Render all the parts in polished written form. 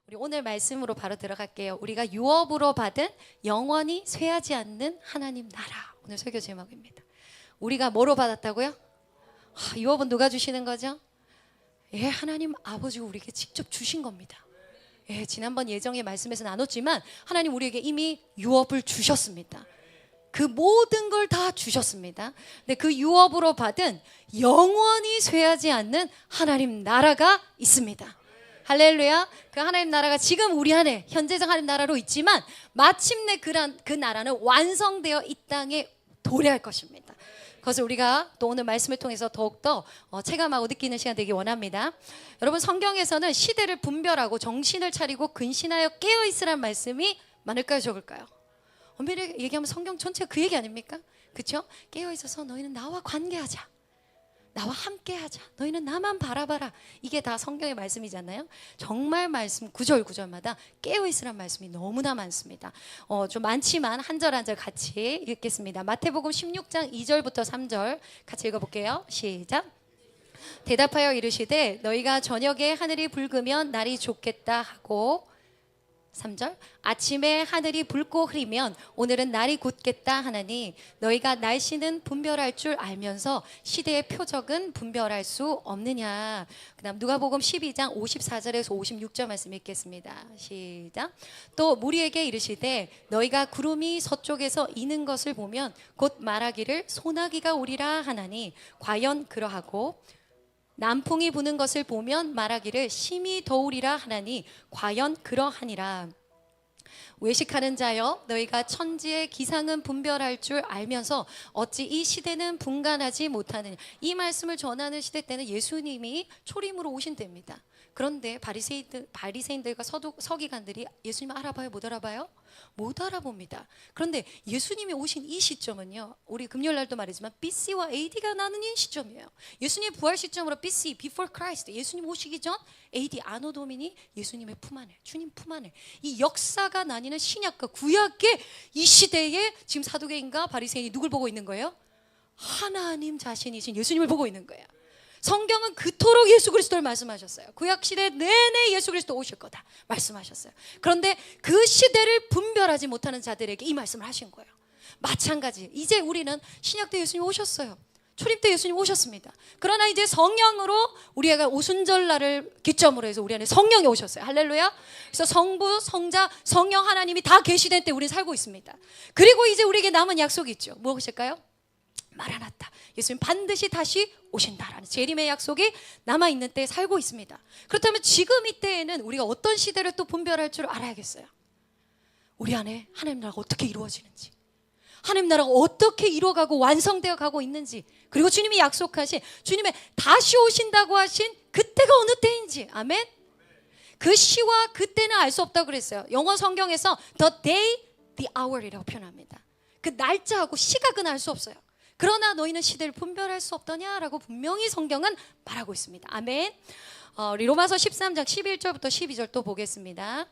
우리 오늘 말씀으로 바로 들어갈게요. 우리가 유업으로 받은 영원히 쇠하지 않는 하나님 나라. 오늘 설교 제목입니다. 우리가 뭐로 받았다고요? 유업은 누가 주시는 거죠? 예, 하나님 아버지가 우리에게 직접 주신 겁니다. 예, 지난번 예정의 말씀에서 나눴지만 하나님 우리에게 이미 유업을 주셨습니다. 그 모든 걸 다 주셨습니다. 근데 그 유업으로 받은 영원히 쇠하지 않는 하나님 나라가 있습니다. 할렐루야. 그 하나님 나라가 지금 우리 안에 현재적 하나님 나라로 있지만 마침내 그 나라는 완성되어 이 땅에 도래할 것입니다. 그것을 우리가 또 오늘 말씀을 통해서 더욱더 체감하고 느끼는 시간 되기 원합니다. 여러분, 성경에서는 시대를 분별하고 정신을 차리고 근신하여 깨어있으란 말씀이 많을까요, 적을까요? 엄밀히 얘기하면 성경 전체가 그 얘기 아닙니까? 그렇죠? 깨어있어서 너희는 나와 관계하자, 나와 함께하자, 너희는 나만 바라봐라. 이게 다 성경의 말씀이잖아요. 정말 말씀 구절 구절마다 깨어있으란 말씀이 너무나 많습니다. 좀 많지만 한 절 한 절 같이 읽겠습니다. 마태복음 16장 2절부터 3절 같이 읽어볼게요. 시작. 대답하여 이르시되 너희가 저녁에 하늘이 붉으면 날이 좋겠다 하고, 3절. 아침에 하늘이 붉고 흐리면 오늘은 날이 곧겠다 하나니 너희가 날씨는 분별할 줄 알면서 시대의 표적은 분별할 수 없느냐. 그 다음 누가복음 12장 54절에서 56절 말씀 읽겠습니다. 시작. 또 무리에게 이르시되 너희가 구름이 서쪽에서 이는 것을 보면 곧 말하기를 소나기가 오리라 하나니 과연 그러하고, 남풍이 부는 것을 보면 말하기를 심히 더우리라 하나니 과연 그러하니라. 외식하는 자여, 너희가 천지의 기상은 분별할 줄 알면서 어찌 이 시대는 분간하지 못하느냐. 이 말씀을 전하는 시대 때는 예수님이 초림으로 오신 때입니다. 그런데 바리새인들과 서기관들이 예수님 알아봐요, 못 알아봐요? 못 알아봅니다. 그런데 예수님이 오신 이 시점은요, 우리 금요일 날도 말했지만 BC와 AD가 나누는 시점이에요. 예수님의 부활 시점으로 BC, Before Christ, 예수님 오시기 전, AD, 아노 도미니, 예수님의 품 안에, 주님 품 안에. 이 역사가 나뉘는 신약과 구약의 이 시대에 지금 사두개인과 바리새인이 누굴 보고 있는 거예요? 하나님 자신이신 예수님을 보고 있는 거예요. 성경은 그토록 예수 그리스도를 말씀하셨어요. 구약 시대 내내 예수 그리스도 오실 거다 말씀하셨어요. 그런데 그 시대를 분별하지 못하는 자들에게 이 말씀을 하신 거예요. 마찬가지, 이제 우리는 신약 때 예수님 오셨어요. 초림 때 예수님 오셨습니다. 그러나 이제 성령으로 우리가 오순절날을 기점으로 해서 우리 안에 성령이 오셨어요. 할렐루야. 그래서 성부, 성자, 성령 하나님이 다 계시된 때 우리는 살고 있습니다. 그리고 이제 우리에게 남은 약속이 있죠. 무엇일까요? 마라나타, 예수님 반드시 다시 오신다라는 재림의 약속이 남아있는 때에 살고 있습니다. 그렇다면 지금 이때에는 우리가 어떤 시대를 또 분별할 줄 알아야겠어요. 우리 안에 하나님 나라가 어떻게 이루어지는지, 하나님 나라가 어떻게 이루어가고 완성되어 가고 있는지, 그리고 주님이 약속하신, 주님의 다시 오신다고 하신 그때가 어느 때인지. 아멘. 그 시와 그때는 알 수 없다고 그랬어요. 영어 성경에서 the day, the hour이라고 표현합니다. 그 날짜하고 시각은 알 수 없어요. 그러나 너희는 시대를 분별할 수 없더냐라고 분명히 성경은 말하고 있습니다. 아멘. 우리 로마서 13장 11절부터 12절 또 보겠습니다.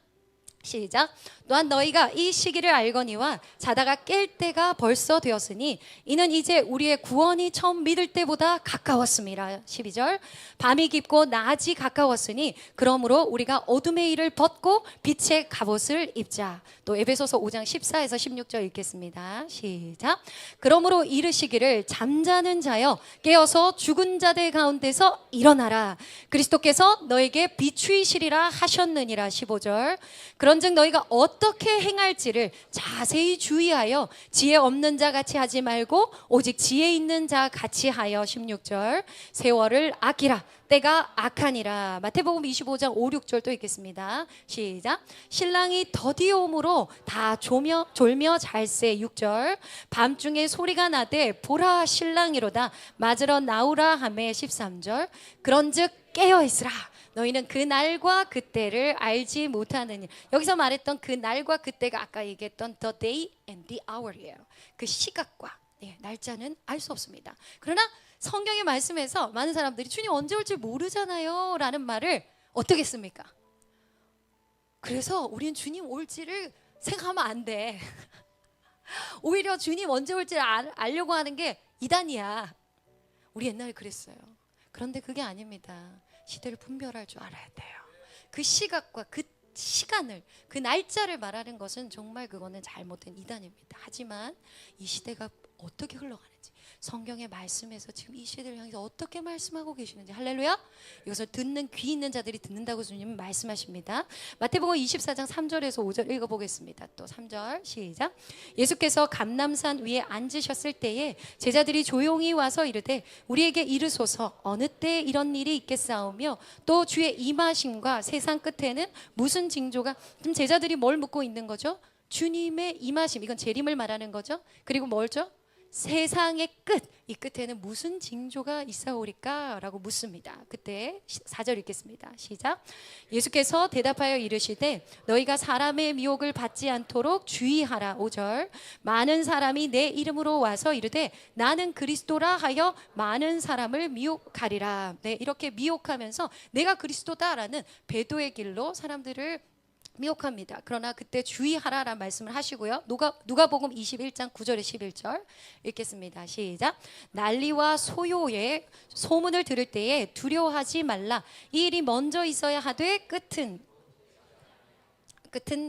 시작. 또한 너희가 이 시기를 알거니와 자다가 깰 때가 벌써 되었으니 이는 이제 우리의 구원이 처음 믿을 때보다 가까웠습니다. 12절. 밤이 깊고 낮이 가까웠으니 그러므로 우리가 어둠의 일을 벗고 빛의 갑옷을 입자. 또 에베소서 5장 14에서 16절 읽겠습니다. 시작. 그러므로 이르시기를 잠자는 자여 깨어서 죽은 자들 가운데서 일어나라. 그리스도께서 너에게 비추이시리라 하셨느니라. 15절. 그런즉 너희가 어떻게 행할지를 자세히 주의하여 지혜 없는 자 같이 하지 말고 오직 지혜 있는 자 같이 하여. 16절. 세월을 아끼라. 때가 악하니라. 마태복음 25장 5, 6절 또 읽겠습니다. 시작. 신랑이 더디오므로 다 졸며 잘세. 6절. 밤중에 소리가 나되 보라 신랑이로다 맞으러 나오라 하매. 13절. 그런즉 깨어있으라. 너희는 그 날과 그때를 알지 못하느니. 여기서 말했던 그 날과 그때가 아까 얘기했던 the day and the hour이에요. 그 시각과 날짜는 알 수 없습니다. 그러나 성경의 말씀에서 많은 사람들이 주님 언제 올지 모르잖아요 라는 말을 어떻게 씁니까? 그래서 우리는 주님 올지를 생각하면 안 돼. 오히려 주님 언제 올지를 알려고 하는 게 이단이야. 우리 옛날에 그랬어요. 그런데 그게 아닙니다. 시대를 분별할 줄 알아야 돼요. 그 시각과 그 시간을, 그 날짜를 말하는 것은 정말 그거는 잘못된 이단입니다. 하지만 이 시대가 어떻게 흘러가는지, 성경의 말씀에서 지금 이 시대를 향해서 어떻게 말씀하고 계시는지, 할렐루야. 이것을 듣는 귀 있는 자들이 듣는다고 주님은 말씀하십니다. 마태복음 24장 3절에서 5절 읽어보겠습니다. 또 3절 시작. 예수께서 감람산 위에 앉으셨을 때에 제자들이 조용히 와서 이르되 우리에게 이르소서 어느 때 이런 일이 있겠사오며 또 주의 임하심과 세상 끝에는 무슨 징조가. 지금 제자들이 뭘 묻고 있는 거죠? 주님의 임하심, 이건 재림을 말하는 거죠. 그리고 뭘죠? 세상의 끝, 이 끝에는 무슨 징조가 있사오리까? 라고 묻습니다. 그때 4절 읽겠습니다. 시작. 예수께서 대답하여 이르시되 너희가 사람의 미혹을 받지 않도록 주의하라. 5절. 많은 사람이 내 이름으로 와서 이르되 나는 그리스도라 하여 많은 사람을 미혹하리라. 네, 이렇게 미혹하면서 내가 그리스도다라는 배도의 길로 사람들을 미혹합니다. 그러나 그때 주의하라라는 말씀을 하시고요. 누가복음 21장 9절에 11절 읽겠습니다. 시작. 난리와 소요의 소문을 들을 때에 두려워하지 말라. 이 일이 먼저 있어야 하되 끝은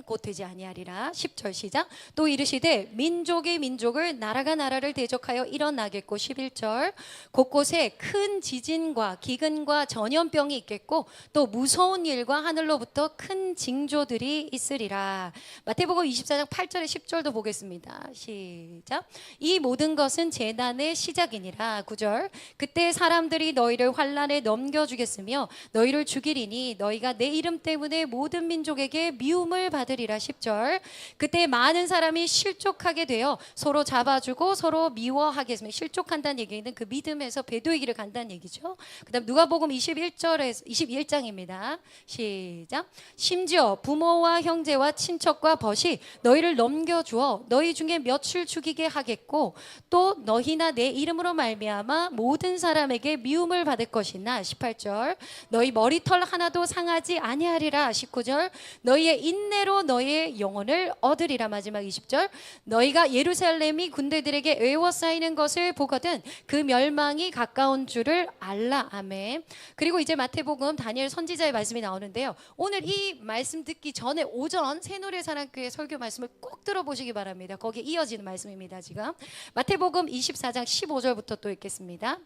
곧 되지 아니하리라. 10절 시작. 또 이르시되 민족이 민족을 나라가 나라를 대적하여 일어나겠고. 11절. 곳곳에 큰 지진과 기근과 전염병이 있겠고 또 무서운 일과 하늘로부터 큰 징조들이 있으리라. 마태복음 24장 8절에 10절도 보겠습니다. 시작. 이 모든 것은 재난의 시작이니라. 9절. 그때 사람들이 너희를 환난에 넘겨주겠으며 너희를 죽이리니 너희가 내 이름 때문에 모든 민족에게 미움을 받으리라. 10절. 그때 많은 사람이 실족하게 되어 서로 잡아주고 서로 미워하겠으며, 실족한다는 얘기는 그 믿음에서 배도의 길을 간다는 얘기죠. 그 다음 누가복음 21절에서 21장입니다. 시작. 심지어 부모와 형제와 친척과 벗이 너희를 넘겨주어 너희 중에 몇을 죽이게 하겠고 또 너희나 내 이름으로 말미암아 모든 사람에게 미움을 받을 것이나. 18절. 너희 머리털 하나도 상하지 아니하리라. 19절. 너희의 인내로 너희의 영혼을 얻으리라. 마지막 20절. 너희가 예루살렘이 군대들에게 에워싸이는 것을 보거든 그 멸망이 가까운 줄을 알라. 아멘. 그리고 이제 마태복음 다니엘 선지자의 말씀이 나오는데요. 오늘 이 말씀 듣기 전에 오전 새노래사랑교회 설교 말씀을 꼭 들어보시기 바랍니다. 거기에 이어지는 말씀입니다. 지금 마태복음 24장 15절부터 또 읽겠습니다.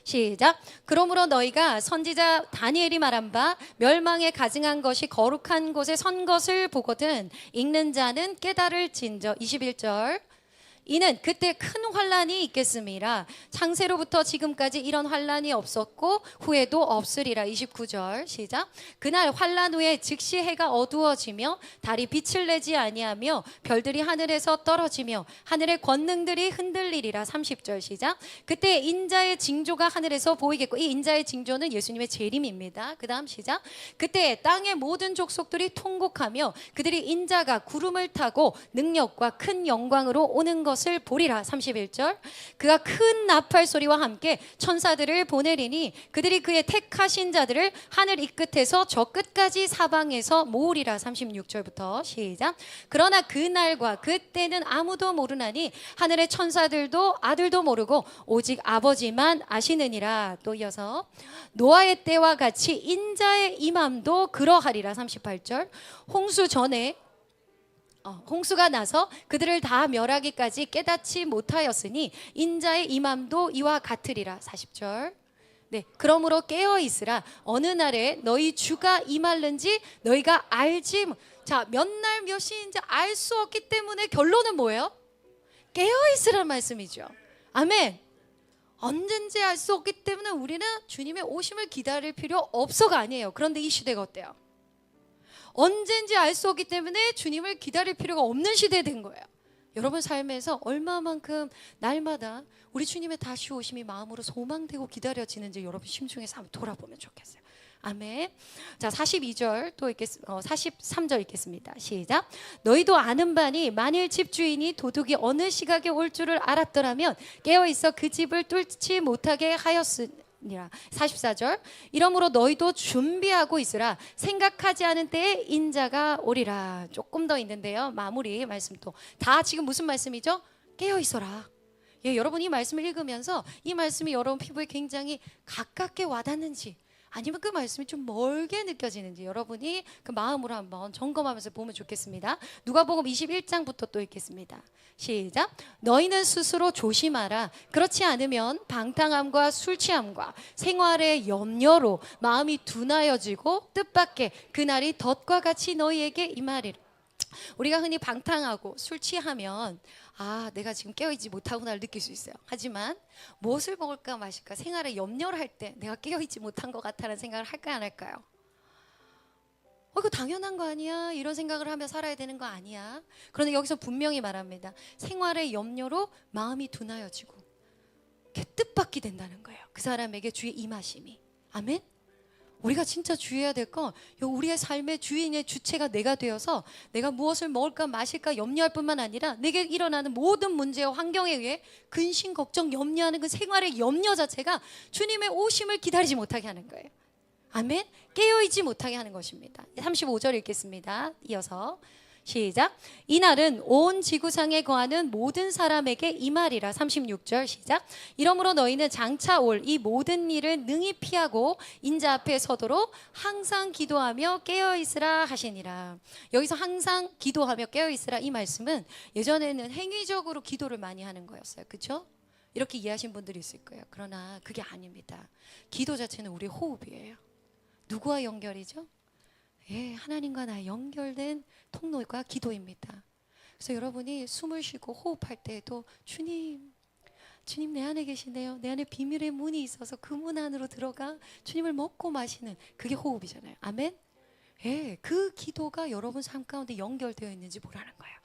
시작. 그러므로 너희가 선지자 다니엘이 말한 바 멸망에 가증한 것이 거룩한 곳에 선 것을 보거든 읽는 자는 깨달을진저. 21절. 이는 그때 큰 환란이 있겠음이라. 창세로부터 지금까지 이런 환란이 없었고 후에도 없으리라. 29절 시작. 그날 환란 후에 즉시 해가 어두워지며 달이 빛을 내지 아니하며 별들이 하늘에서 떨어지며 하늘의 권능들이 흔들리리라. 30절 시작. 그때 인자의 징조가 하늘에서 보이겠고, 이 인자의 징조는 예수님의 재림입니다. 그 다음 시작. 그때 땅의 모든 족속들이 통곡하며 그들이 인자가 구름을 타고 능력과 큰 영광으로 오는 것을 보리라. 31절. 그가 큰 나팔 소리와 함께 천사들을 보내리니 그들이 그의 택하신 자들을 하늘 이 끝에서 저 끝까지 사방에서 모으리라. 36절부터 시작. 그러나 그날과 그때는 아무도 모르나니 하늘의 천사들도 아들도 모르고 오직 아버지만 아시느니라. 또 이어서 노아의 때와 같이 인자의 임함도 그러하리라. 38절. 홍수 전에 홍수가 나서 그들을 다 멸하기까지 깨닫지 못하였으니 인자의 임함도 이와 같으리라. 40절. 네, 그러므로 깨어 있으라. 어느 날에 너희 주가 임할는지 너희가 알지. 자, 몇 날 몇 시인지 알 수 없기 때문에 결론은 뭐예요? 깨어 있으라는 말씀이죠. 아멘. 언젠지 알 수 없기 때문에 우리는 주님의 오심을 기다릴 필요 없어가 아니에요. 그런데 이 시대가 어때요? 언젠지 알 수 없기 때문에 주님을 기다릴 필요가 없는 시대에 된 거예요. 여러분 삶에서 얼마만큼 날마다 우리 주님의 다시 오심이 마음으로 소망되고 기다려지는지 여러분 심중에서 한번 돌아보면 좋겠어요. 아멘. 자, 42절 또 43절 읽겠습니다. 시작. 너희도 아는 바니 만일 집주인이 도둑이 어느 시각에 올 줄을 알았더라면 깨어 있어 그 집을 뚫지 못하게 하였으니 44절. 이러므로 너희도 준비하고 있으라. 생각하지 않은 때에 인자가 오리라. 조금 더 있는데요. 마무리 말씀 또 다 지금 무슨 말씀이죠? 깨어 있어라. 예, 여러분 이 말씀을 읽으면서 이 말씀이 여러분 피부에 굉장히 가깝게 와닿는지 아니면 그 말씀이 좀 멀게 느껴지는지 여러분이 그 마음으로 한번 점검하면서 보면 좋겠습니다. 누가복음 21장부터 또 읽겠습니다. 시작. 너희는 스스로 조심하라. 그렇지 않으면 방탕함과 술 취함과 생활의 염려로 마음이 둔하여지고 뜻밖의 그날이 덫과 같이 너희에게 임하리라. 우리가 흔히 방탕하고 술 취하면 내가 지금 깨어있지 못하구나를 느낄 수 있어요. 하지만 무엇을 먹을까 마실까 생활에 염려를 할 때 내가 깨어있지 못한 것 같다는 생각을 할까요, 안 할까요? 이거 당연한 거 아니야? 이런 생각을 하며 살아야 되는 거 아니야? 그런데 여기서 분명히 말합니다. 생활의 염려로 마음이 둔하여지고 뜻밖이 된다는 거예요. 그 사람에게 주의 임하심이. 아멘? 우리가 진짜 주의해야 될 건 우리의 삶의 주인의 주체가 내가 되어서 내가 무엇을 먹을까 마실까 염려할 뿐만 아니라 내게 일어나는 모든 문제와 환경에 의해 근심, 걱정, 염려하는 그 생활의 염려 자체가 주님의 오심을 기다리지 못하게 하는 거예요. 아멘. 깨어있지 못하게 하는 것입니다. 35절 읽겠습니다. 이어서 시작. 이날은 온 지구상에 거하는 모든 사람에게 임하리라. 36절 시작. 이러므로 너희는 장차 올 이 모든 일을 능히 피하고 인자 앞에 서도록 항상 기도하며 깨어있으라 하시니라. 여기서 항상 기도하며 깨어있으라 이 말씀은 예전에는 행위적으로 기도를 많이 하는 거였어요. 그렇죠? 이렇게 이해하신 분들이 있을 거예요. 그러나 그게 아닙니다. 기도 자체는 우리의 호흡이에요. 누구와 연결이죠? 하나님과 나의 연결된 통로가 기도입니다. 그래서 여러분이 숨을 쉬고 호흡할 때에도 주님 내 안에 계시네요. 내 안에 비밀의 문이 있어서 그 문 안으로 들어가 주님을 먹고 마시는 그게 호흡이잖아요. 아멘? 그 기도가 여러분 삶 가운데 연결되어 있는지 보라는 거예요.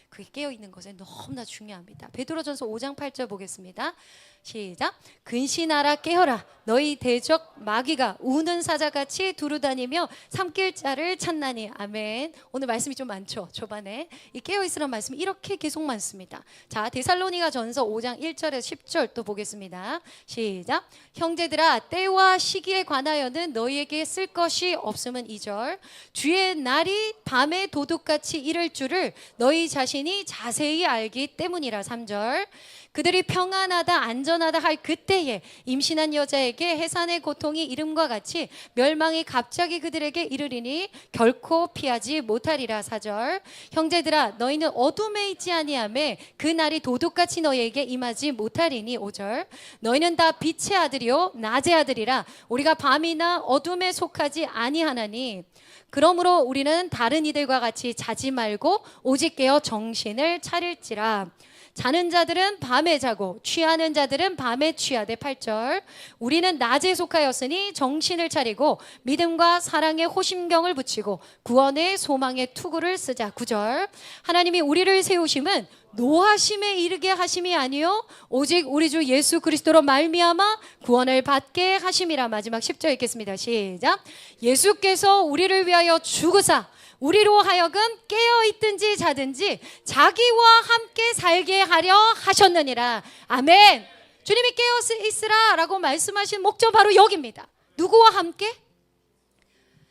그게 깨어있는 것은 너무나 중요합니다. 베드로전서 5장 8절 보겠습니다. 시작. 근신하라 깨어라. 너희 대적 마귀가 우는 사자같이 두루다니며 삼킬 자를 찾나니. 아멘. 오늘 말씀이 좀 많죠. 초반에 이 깨어있으라는 말씀이 이렇게 계속 많습니다. 자, 데살로니가 전서 5장 1절에서 10절 또 보겠습니다. 시작. 형제들아 때와 시기에 관하여는 너희에게 쓸 것이 없음은 2절. 주의 날이 밤의 도둑같이 이를 줄을 너희 자신이 자세히 알기 때문이라. 3절. 그들이 평안하다 안전하다 할 그때에 임신한 여자에게 해산의 고통이 이름과 같이 멸망이 갑자기 그들에게 이르리니 결코 피하지 못하리라. 4절. 형제들아 너희는 어둠에 있지 아니하매 그 날이 도둑같이 너희에게 임하지 못하리니. 5절. 너희는 다 빛의 아들이요 낮의 아들이라 우리가 밤이나 어둠에 속하지 아니하나니. 그러므로 우리는 다른 이들과 같이 자지 말고 오직 깨어 정신을 차릴지라. 자는 자들은 밤에 자고 취하는 자들은 밤에 취하되. 8절. 우리는 낮에 속하였으니 정신을 차리고 믿음과 사랑의 호심경을 붙이고 구원의 소망의 투구를 쓰자. 9절. 하나님이 우리를 세우심은 노하심에 이르게 하심이 아니요 오직 우리 주 예수 그리스도로 말미암아 구원을 받게 하심이라. 마지막 10절 읽겠습니다. 시작. 예수께서 우리를 위하여 죽으사 우리로 하여금 깨어있든지 자든지 자기와 함께 살게 하려 하셨느니라. 아멘. 주님이 깨어있으라 라고 말씀하신 목적 바로 여기입니다. 누구와 함께?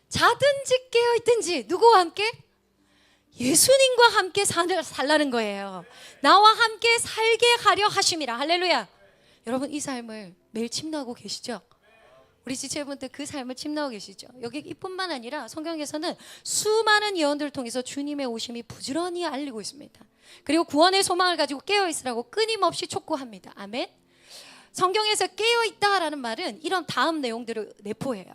자든지 깨어있든지 누구와 함께? 예수님과 함께 살라는 거예요. 나와 함께 살게 하려 하심이라. 할렐루야. 여러분 이 삶을 매일 침노하고 계시죠? 우리 지체분들 그 삶을 침노하고 계시죠? 여기 이뿐만 아니라 성경에서는 수많은 예언들을 통해서 주님의 오심이 부지런히 알리고 있습니다. 그리고 구원의 소망을 가지고 깨어있으라고 끊임없이 촉구합니다. 아멘. 성경에서 깨어있다라는 말은 이런 다음 내용들을 내포해요.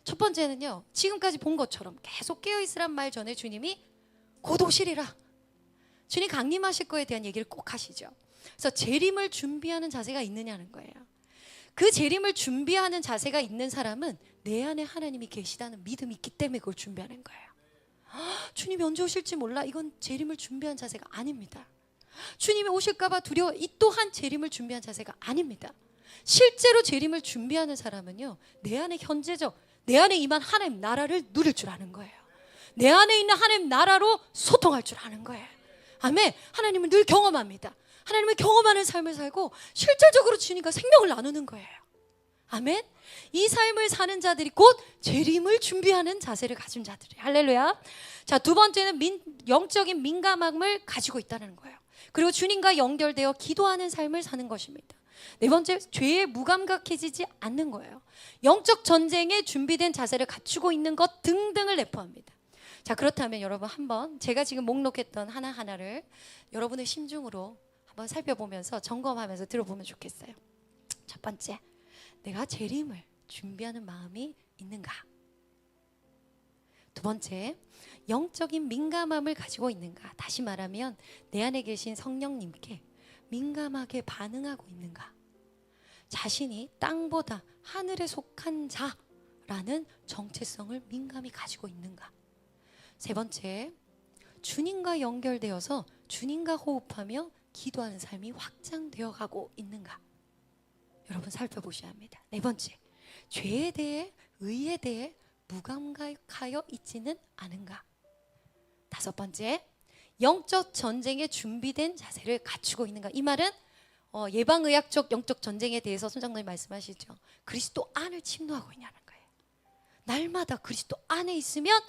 첫 번째는요, 지금까지 본 것처럼 계속 깨어있으란 말 전에 주님이 곧 오시리라, 주님 강림하실 거에 대한 얘기를 꼭 하시죠. 그래서 재림을 준비하는 자세가 있느냐는 거예요. 그 재림을 준비하는 자세가 있는 사람은 내 안에 하나님이 계시다는 믿음이 있기 때문에 그걸 준비하는 거예요. 주님이 언제 오실지 몰라, 이건 재림을 준비한 자세가 아닙니다. 주님이 오실까 봐 두려워, 이 또한 재림을 준비한 자세가 아닙니다. 실제로 재림을 준비하는 사람은요, 내 안에 내 안에 임한 하나님 나라를 누릴 줄 아는 거예요. 내 안에 있는 하나님 나라로 소통할 줄 아는 거예요. 아멘. 하나님을 늘 경험합니다. 하나님을 경험하는 삶을 살고 실질적으로 주님과 생명을 나누는 거예요. 아멘. 이 삶을 사는 자들이 곧 재림을 준비하는 자세를 가진 자들이에요. 할렐루야. 자, 두 번째는 영적인 민감함을 가지고 있다는 거예요. 그리고 주님과 연결되어 기도하는 삶을 사는 것입니다. 네 번째, 죄에 무감각해지지 않는 거예요. 영적 전쟁에 준비된 자세를 갖추고 있는 것 등등을 내포합니다. 자, 그렇다면 여러분 한번 제가 지금 목록했던 하나하나를 여러분의 심중으로 한번 살펴보면서 점검하면서 들어보면 좋겠어요. 첫 번째, 내가 재림을 준비하는 마음이 있는가? 두 번째, 영적인 민감함을 가지고 있는가? 다시 말하면 내 안에 계신 성령님께 민감하게 반응하고 있는가? 자신이 땅보다 하늘에 속한 자라는 정체성을 민감히 가지고 있는가? 세 번째, 주님과 연결되어서 주님과 호흡하며 기도하는 삶이 확장되어 가고 있는가? 여러분 살펴보셔야 합니다. 네 번째, 죄에 대해, 의에 대해 무감각하여 있지는 않은가? 다섯 번째, 영적 전쟁에 준비된 자세를 갖추고 있는가? 이 말은 예방의학적 영적 전쟁에 대해서 손장로님 말씀하시죠. 그리스도 안을 침노하고 있냐는 거예요. 날마다 그리스도 안에 있으면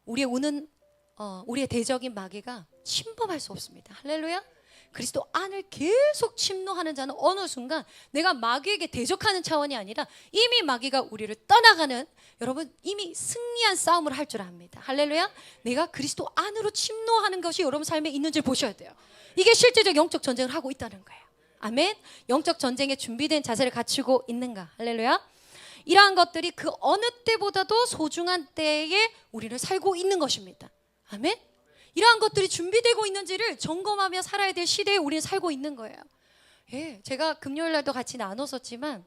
우리의 대적인 마귀가 침범할 수 없습니다. 할렐루야. 그리스도 안을 계속 침노하는 자는 어느 순간 내가 마귀에게 대적하는 차원이 아니라 이미 마귀가 우리를 떠나가는, 여러분 이미 승리한 싸움을 할 줄 압니다. 할렐루야. 내가 그리스도 안으로 침노하는 것이 여러분 삶에 있는지를 보셔야 돼요. 이게 실제적 영적 전쟁을 하고 있다는 거예요. 아멘. 영적 전쟁에 준비된 자세를 갖추고 있는가? 할렐루야. 이러한 것들이 그 어느 때보다도 소중한 때에 우리를 살고 있는 것입니다. 아멘. 이러한 것들이 준비되고 있는지를 점검하며 살아야 될 시대에 우리는 살고 있는 거예요. 예, 제가 금요일 날도 같이 나눴었지만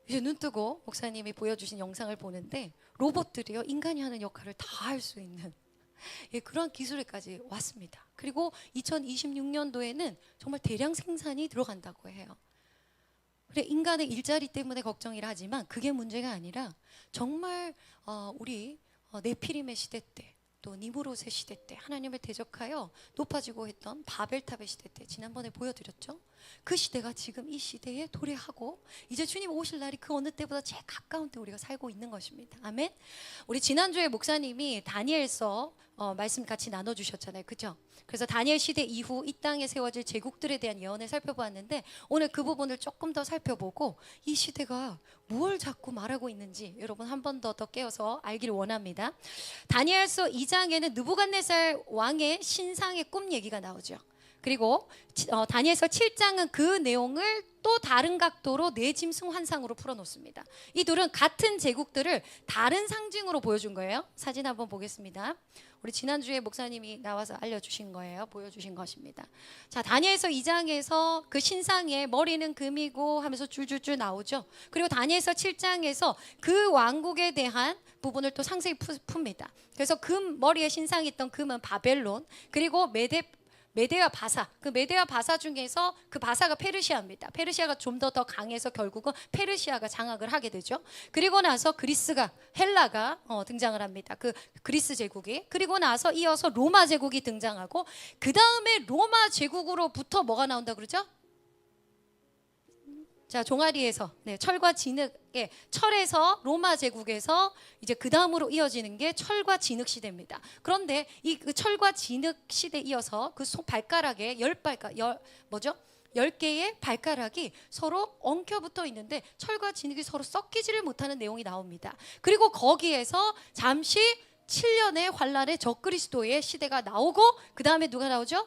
이제 눈 뜨고 목사님이 보여주신 영상을 보는데 로봇들이요, 인간이 하는 역할을 다 할 수 있는 그런 기술에까지 왔습니다. 그리고 2026년도에는 정말 대량 생산이 들어간다고 해요. 그래, 인간의 일자리 때문에 걱정이라 하지만 그게 문제가 아니라 정말 우리 네피림의 시대 때, 또 니무롯의 시대 때 하나님을 대적하여 높아지고 했던 바벨탑의 시대 때 지난번에 보여드렸죠. 그 시대가 지금 이 시대에 도래하고 이제 주님 오실 날이 그 어느 때보다 제일 가까운 때 우리가 살고 있는 것입니다. 아멘. 우리 지난주에 목사님이 다니엘서 말씀 같이 나눠주셨잖아요. 그죠? 그래서 다니엘 시대 이후 이 땅에 세워질 제국들에 대한 예언을 살펴보았는데 오늘 그 부분을 조금 더 살펴보고 이 시대가 무엇을 자꾸 말하고 있는지 여러분 한 번 더 깨어서 알기를 원합니다. 다니엘서 2장에는 느부갓네살 왕의 신상의 꿈 얘기가 나오죠. 그리고 다니엘서 7장은 그 내용을 또 다른 각도로 네 짐승 환상으로 풀어놓습니다. 이 둘은 같은 제국들을 다른 상징으로 보여준 거예요. 사진 한번 보겠습니다. 우리 지난주에 목사님이 나와서 알려주신 거예요. 보여주신 것입니다. 자, 다니엘서 2장에서 그 신상의 머리는 금이고 하면서 줄줄줄 나오죠. 그리고 다니엘서 7장에서 그 왕국에 대한 부분을 또 상세히 풉니다. 그래서 금 머리에 신상이 있던 금은 바벨론, 그리고 메데와 바사, 그 메데와 바사 중에서 그 바사가 페르시아입니다. 페르시아가 좀 더 강해서 결국은 페르시아가 장악을 하게 되죠. 그리고 나서 그리스가, 헬라가 등장을 합니다. 그 그리스 제국이. 그리고 나서 이어서 로마 제국이 등장하고 그 다음에 로마 제국으로부터 뭐가 나온다 그러죠? 자, 종아리에서 철과 진흙의 철에서 로마 제국에서 이제 그 다음으로 이어지는 게 철과 진흙 시대입니다. 그런데 이 그 철과 진흙 시대 이어서 그 발가락에 10개의 발가락이 서로 엉켜 붙어 있는데 철과 진흙이 서로 섞이지를 못하는 내용이 나옵니다. 그리고 거기에서 잠시 7년의 환란의 적그리스도의 시대가 나오고 그 다음에 누가 나오죠?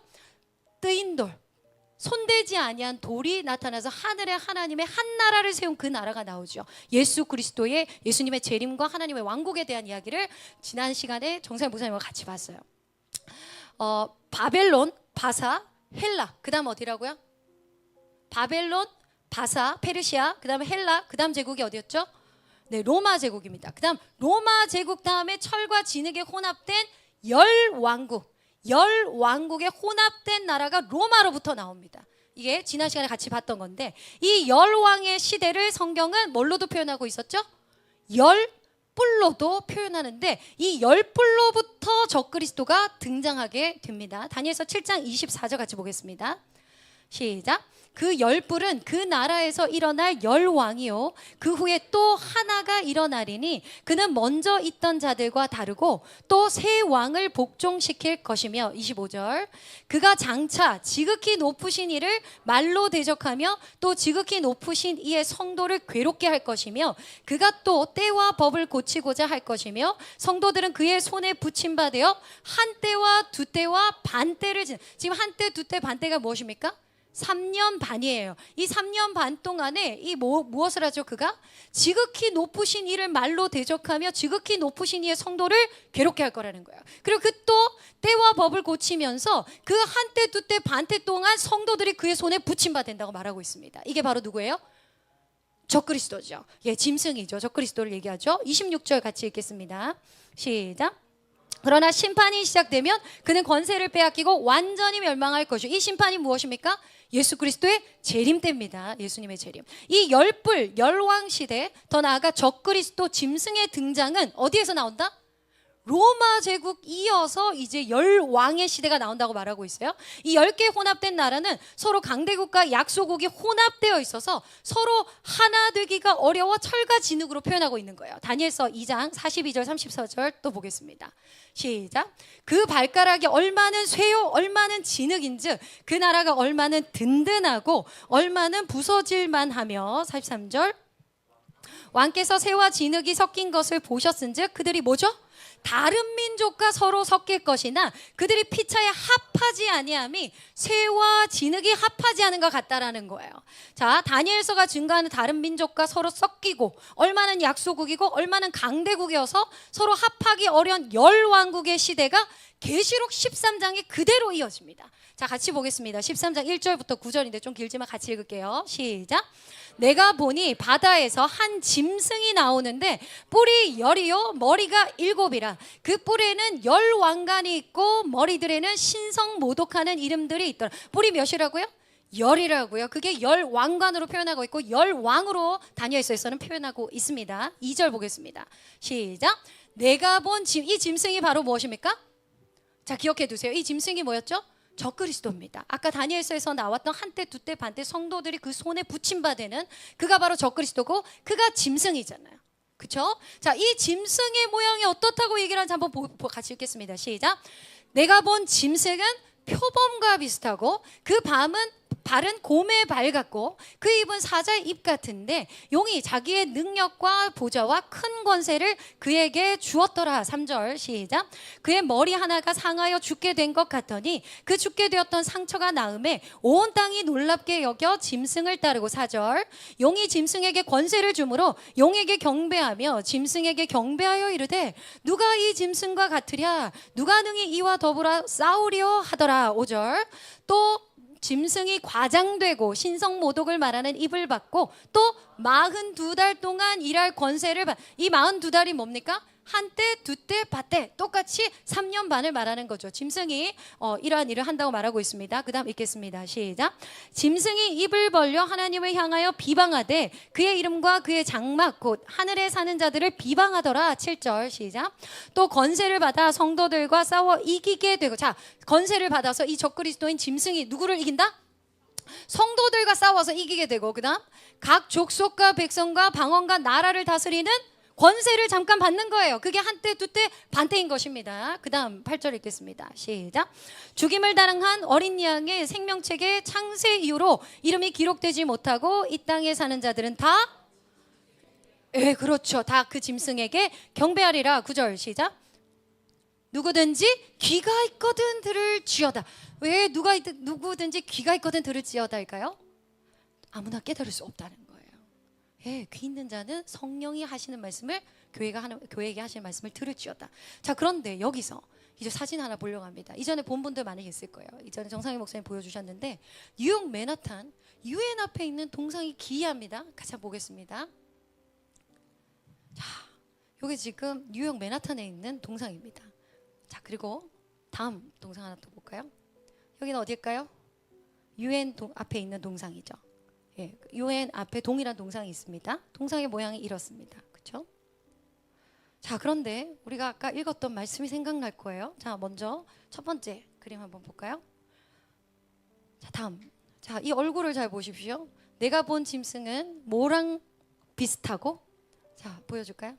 뜨인 돌, 손대지 아니한 돌이 나타나서 하늘에 하나님의 한 나라를 세운 그 나라가 나오죠. 예수 그리스도의, 예수님의 재림과 하나님의 왕국에 대한 이야기를 지난 시간에 정사님 목사님과 같이 봤어요. 바벨론, 바사, 헬라, 그 다음 어디라고요? 바벨론, 바사, 페르시아, 그 다음에 헬라, 그 다음 제국이 어디였죠? 네, 로마 제국입니다. 그 다음 로마 제국 다음에 철과 진흙에 혼합된 열 왕국의 혼합된 나라가 로마로부터 나옵니다. 이게 지난 시간에 같이 봤던 건데 이 열 왕의 시대를 성경은 뭘로도 표현하고 있었죠? 열 뿔로도 표현하는데 이 열 뿔로부터 적그리스도가 등장하게 됩니다. 다니엘서 7장 24절 같이 보겠습니다. 시작. 그 열불은 그 나라에서 일어날 열왕이요 그 후에 또 하나가 일어나리니 그는 먼저 있던 자들과 다르고 또 새 왕을 복종시킬 것이며 25절 그가 장차 지극히 높으신 이를 말로 대적하며 또 지극히 높으신 이의 성도를 괴롭게 할 것이며 그가 또 때와 법을 고치고자 할 것이며 성도들은 그의 손에 붙임받아 한 때와 두 때와 반 때를 지금 한 때, 두 때, 반 때가 무엇입니까? 3년 반이에요. 이 3년 반 동안에 이 무엇을 하죠? 그가 지극히 높으신 이를 말로 대적하며 지극히 높으신 이의 성도를 괴롭게 할 거라는 거예요. 그리고 그 또 때와 법을 고치면서 그 한 때, 두 때, 반 때 동안 성도들이 그의 손에 붙임받는다고 말하고 있습니다. 이게 바로 누구예요? 적그리스도죠. 예, 짐승이죠. 적그리스도를 얘기하죠. 26절 같이 읽겠습니다. 시작. 그러나 심판이 시작되면 그는 권세를 빼앗기고 완전히 멸망할 것이요. 이 심판이 무엇입니까? 예수 그리스도의 재림 때입니다. 예수님의 재림. 이 열불, 열왕 시대, 더 나아가 적그리스도 짐승의 등장은 어디에서 나온다? 로마 제국 이어서 이제 열왕의 시대가 나온다고 말하고 있어요. 이 10개 혼합된 나라는 서로 강대국과 약소국이 혼합되어 있어서 서로 하나 되기가 어려워 철과 진흙으로 표현하고 있는 거예요. 다니엘서 2장 42절 34절 또 보겠습니다. 시작. 그 발가락이 얼마는 쇠요 얼마는 진흙인즉 그 나라가 얼마는 든든하고 얼마는 부서질만 하며 43절 왕께서 쇠와 진흙이 섞인 것을 보셨은즉 그들이 뭐죠? 다른 민족과 서로 섞일 것이나 그들이 피차에 합하지 아니함이 쇠와 진흙이 합하지 않은 것 같다라는 거예요. 자, 다니엘서가 증거하는 다른 민족과 서로 섞이고 얼마는 약소국이고 얼마는 강대국이어서 서로 합하기 어려운 열왕국의 시대가 계시록 13장에 그대로 이어집니다. 자, 같이 보겠습니다. 13장 1절부터 9절인데 좀 길지만 같이 읽을게요. 시작. 내가 보니 바다에서 한 짐승이 나오는데 뿔이 10이요 머리가 7이라 그 뿔에는 10왕관이 있고 머리들에는 신성모독하는 이름들이 있더라. 뿔이 몇이라고요? 10이라고요. 그게 10왕관으로 표현하고 있고 10왕으로 다니엘서에서는 표현하고 있습니다. 2절 보겠습니다. 시작. 내가 본 이 짐승이 바로 무엇입니까? 자, 기억해 두세요. 이 짐승이 뭐였죠? 적그리스도입니다. 아까 다니엘서에서 나왔던 한때, 두때, 반때 성도들이 그 손에 붙임받는 그가 바로 적그리스도고 그가 짐승이잖아요. 그렇죠? 자, 이 짐승의 모양이 어떻다고 얘기를 하는지 한번 같이 읽겠습니다. 시작. 내가 본 짐승은 표범과 비슷하고 그 발은 곰의 발 같고 그 입은 사자의 입 같은데 용이 자기의 능력과 보좌와 큰 권세를 그에게 주었더라. 3절 시작. 그의 머리 하나가 상하여 죽게 된 것 같더니 그 죽게 되었던 상처가 나음에 온 땅이 놀랍게 여겨 짐승을 따르고 4절 용이 짐승에게 권세를 주므로 용에게 경배하며 짐승에게 경배하여 이르되 누가 이 짐승과 같으랴 누가 능히 이와 더불어 싸우리요 하더라. 5절 또 짐승이 과장되고 신성모독을 말하는 입을 받고 또 42달 동안 일할 권세를 이 42달이 뭡니까? 한때, 두때, 밭때 똑같이 3년 반을 말하는 거죠. 짐승이 이러한 일을 한다고 말하고 있습니다. 그 다음 읽겠습니다. 시작. 짐승이 입을 벌려 하나님을 향하여 비방하되 그의 이름과 그의 장막 곧 하늘에 사는 자들을 비방하더라. 7절 시작. 또 권세를 받아 성도들과 싸워 이기게 되고 자, 권세를 받아서 이 적그리스도인 짐승이 누구를 이긴다? 성도들과 싸워서 이기게 되고 그 다음 각 족속과 백성과 방언과 나라를 다스리는 권세를 잠깐 받는 거예요. 그게 한때, 두때, 반때인 것입니다. 그 다음 8절 읽겠습니다. 시작. 죽임을 당한 어린 양의 생명책의 창세 이후로 이름이 기록되지 못하고 이 땅에 사는 자들은 다 그렇죠. 다 그 짐승에게 경배하리라. 9절 시작. 누구든지 귀가 있거든 들을지어다. 왜 누구든지 귀가 있거든 들을지어다일까요? 아무나 깨달을 수 없다는 거예요. 귀 있는 자는 성령이 하시는 말씀을 교회에게 하시는 말씀을 들을지어다. 자, 그런데 여기서 이제 사진 하나 보려고 합니다. 이전에 본 분들 많이 있을 거예요. 이전에 정상희 목사님 보여주셨는데 뉴욕 맨하탄 UN 앞에 있는 동상이 기이합니다. 같이 한번 보겠습니다. 자, 여기 지금 뉴욕 맨하탄에 있는 동상입니다. 자, 그리고 다음 동상 하나 또 볼까요? 여기는 어디일까요? UN 앞에 있는 동상이죠. UN 앞에 동일한 동상이 있습니다. 동상의 모양이 이렇습니다. 그렇죠? 자, 그런데 우리가 아까 읽었던 말씀이 생각날 거예요. 자, 먼저 첫 번째 그림 한번 볼까요? 자, 다음 자, 이 얼굴을 잘 보십시오. 내가 본 짐승은 뭐랑 비슷하고, 자, 보여줄까요?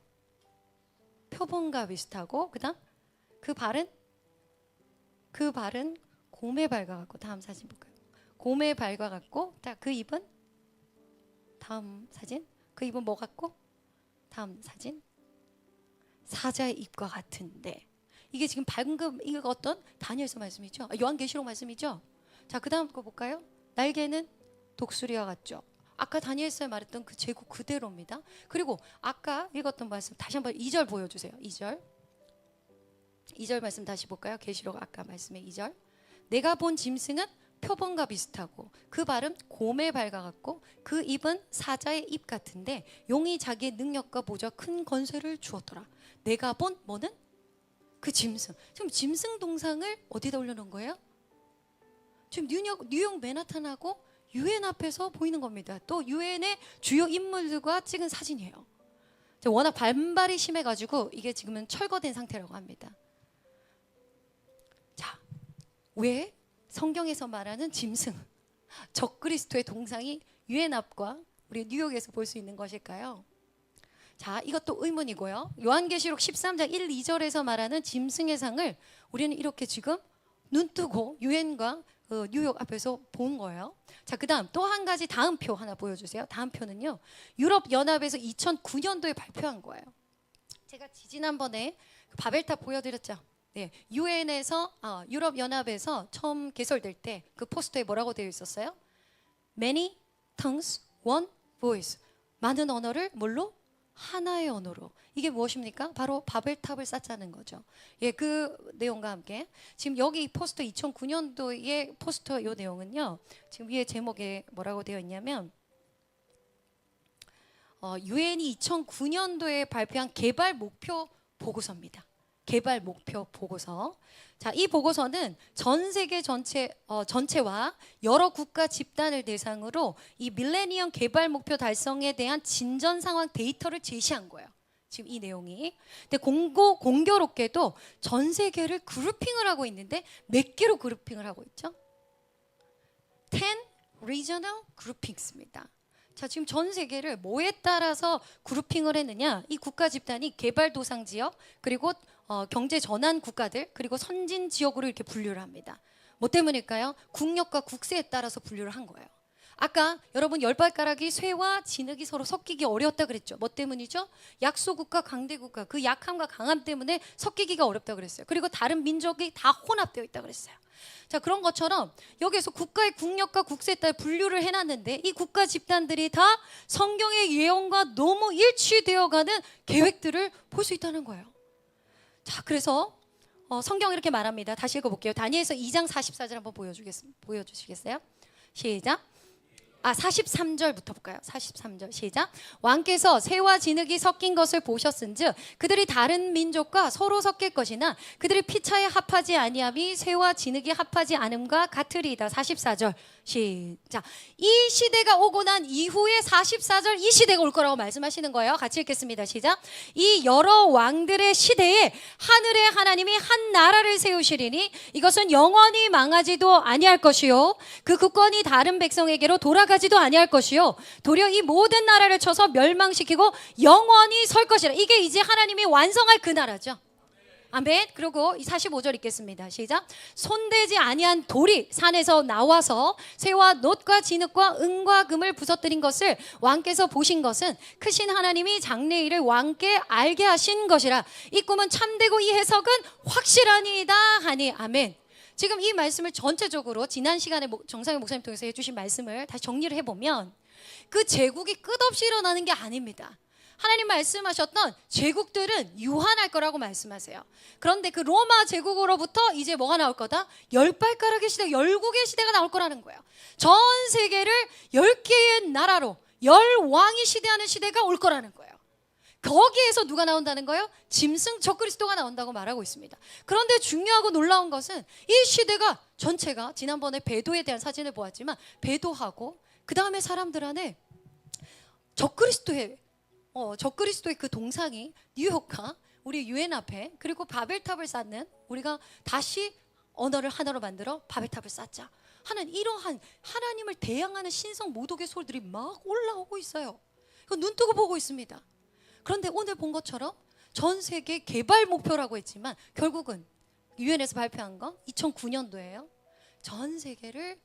표범과 비슷하고, 그다음 그 발은 곰의 발과 같고, 다음 사진 볼까요? 곰의 발과 같고, 자, 그 입은 다음 사진. 그 입은 뭐 같고? 다음 사진. 사자의 입과 같은데, 이게 지금 방금 이거 어떤 다니엘서 말씀이죠? 요한계시록 말씀이죠? 자, 그 다음 거 볼까요? 날개는 독수리와 같죠? 아까 다니엘서에 말했던 그 제국 그대로입니다. 그리고 아까 읽었던 말씀 다시 한번 2절 보여주세요. 2절 말씀 다시 볼까요? 계시록 아까 말씀의 2절. 내가 본 짐승은 표범과 비슷하고 그 발은 곰의 발과 같고 그 입은 사자의 입 같은데 용이 자기의 능력과 보좌 큰 권세를 주었더라. 내가 본 뭐는? 그 짐승. 지금 짐승 동상을 어디다 올려놓은 거예요? 지금 뉴욕 맨하탄하고 UN 앞에서 보이는 겁니다. 또 UN의 주요 인물들과 찍은 사진이에요. 워낙 반발이 심해가지고 이게 지금은 철거된 상태라고 합니다. 자, 왜 성경에서 말하는 짐승, 적그리스도의 동상이 UN 앞과 우리 뉴욕에서 볼 수 있는 것일까요? 자, 이것도 의문이고요. 요한계시록 13장 1, 2절에서 말하는 짐승의 상을 우리는 이렇게 지금 눈 뜨고 UN과 뉴욕 앞에서 본 거예요. 자, 그 다음 또 한 가지 다음 표 하나 보여주세요. 다음 표는요, 유럽연합에서 2009년도에 발표한 거예요. 제가 지난번에 바벨탑 보여드렸죠. 네, 유엔에서 유럽연합에서 처음 개설될 때 그 포스터에 뭐라고 되어 있었어요? Many tongues, one voice. 많은 언어를 뭘로? 하나의 언어로. 이게 무엇입니까? 바로 바벨탑을 쌓자는 거죠. 예, 그 내용과 함께 지금 여기 포스터 2009년도의 포스터 요 내용은요. 지금 위에 제목에 뭐라고 되어 있냐면 유엔이 2009년도에 발표한 개발 목표 보고서입니다. 개발 목표 보고서. 자, 이 보고서는 전 세계 전체와 여러 국가 집단을 대상으로 이 밀레니엄 개발 목표 달성에 대한 진전 상황 데이터를 제시한 거예요. 지금 이 내용이. 근데 공교롭게도 전 세계를 그룹핑을 하고 있는데 몇 개로 그룹핑을 하고 있죠? 10 regional groupings입니다. 자, 지금 전 세계를 뭐에 따라서 그룹핑을 했느냐? 이 국가 집단이 개발도상 지역, 그리고 경제 전환 국가들, 그리고 선진 지역으로 이렇게 분류를 합니다. 뭐 때문일까요? 국력과 국세에 따라서 분류를 한 거예요. 아까 여러분 열 발가락이 쇠와 진흙이 서로 섞이기 어려웠다 그랬죠. 뭐 때문이죠? 약소국가, 강대국가, 그 약함과 강함 때문에 섞이기가 어렵다 그랬어요. 그리고 다른 민족이 다 혼합되어 있다 그랬어요. 자, 그런 것처럼 여기에서 국가의 국력과 국세에 따라 분류를 해놨는데 이 국가 집단들이 다 성경의 예언과 너무 일치되어가는 계획들을 볼 수 있다는 거예요. 자, 그래서 성경 이렇게 말합니다. 다시 읽어볼게요. 다니엘서 2장 44절 한번 보여주시겠어요? 시작. 43절부터 볼까요? 43절 시작. 왕께서 새와 진흙이 섞인 것을 보셨은즉 그들이 다른 민족과 서로 섞일 것이나 그들이 피차에 합하지 아니함이 새와 진흙이 합하지 않음과 같으리이다. 44절 시작. 이 시대가 오고 난 이후에 44절 이 시대가 올 거라고 말씀하시는 거예요. 같이 읽겠습니다. 시작. 이 여러 왕들의 시대에 하늘의 하나님이 한 나라를 세우시리니 이것은 영원히 망하지도 아니할 것이요 그 국권이 다른 백성에게로 돌아가지도 아니할 것이요 도리어 이 모든 나라를 쳐서 멸망시키고 영원히 설 것이라. 이게 이제 하나님이 완성할 그 나라죠. 아멘. 그리고 45절 읽겠습니다. 시작. 손대지 아니한 돌이 산에서 나와서 새와 놋과 진흙과 은과 금을 부서뜨린 것을 왕께서 보신 것은 크신 하나님이 장래일을 왕께 알게 하신 것이라. 이 꿈은 참되고 이 해석은 확실하니이다 하니. 아멘. 지금 이 말씀을 전체적으로 지난 시간에 정상현 목사님 통해서 해주신 말씀을 다시 정리를 해보면 그 제국이 끝없이 일어나는 게 아닙니다. 하나님 말씀하셨던 제국들은 유한할 거라고 말씀하세요. 그런데 그 로마 제국으로부터 이제 뭐가 나올 거다? 열 발가락의 시대, 열국의 시대가 나올 거라는 거예요. 전 세계를 10개의 나라로 열 왕이 시대하는 시대가 올 거라는 거예요. 거기에서 누가 나온다는 거예요? 짐승 적그리스도가 나온다고 말하고 있습니다. 그런데 중요하고 놀라운 것은 이 시대가 전체가 지난번에 배도에 대한 사진을 보았지만 배도하고 그 다음에 사람들 안에 적그리스도의 그 동상이 뉴욕과 우리 유엔 앞에 그리고 바벨탑을 쌓는, 우리가 다시 언어를 하나로 만들어 바벨탑을 쌓자. 하나님, 이러한 하나님을 대항하는 신성 모독의 소리들이 막 올라오고 있어요. 이거 눈 뜨고 보고 있습니다. 그런데 오늘 본 것처럼 전 세계 개발 목표라고 했지만 결국은 유엔에서 발표한 거 2009년도예요. 전 세계를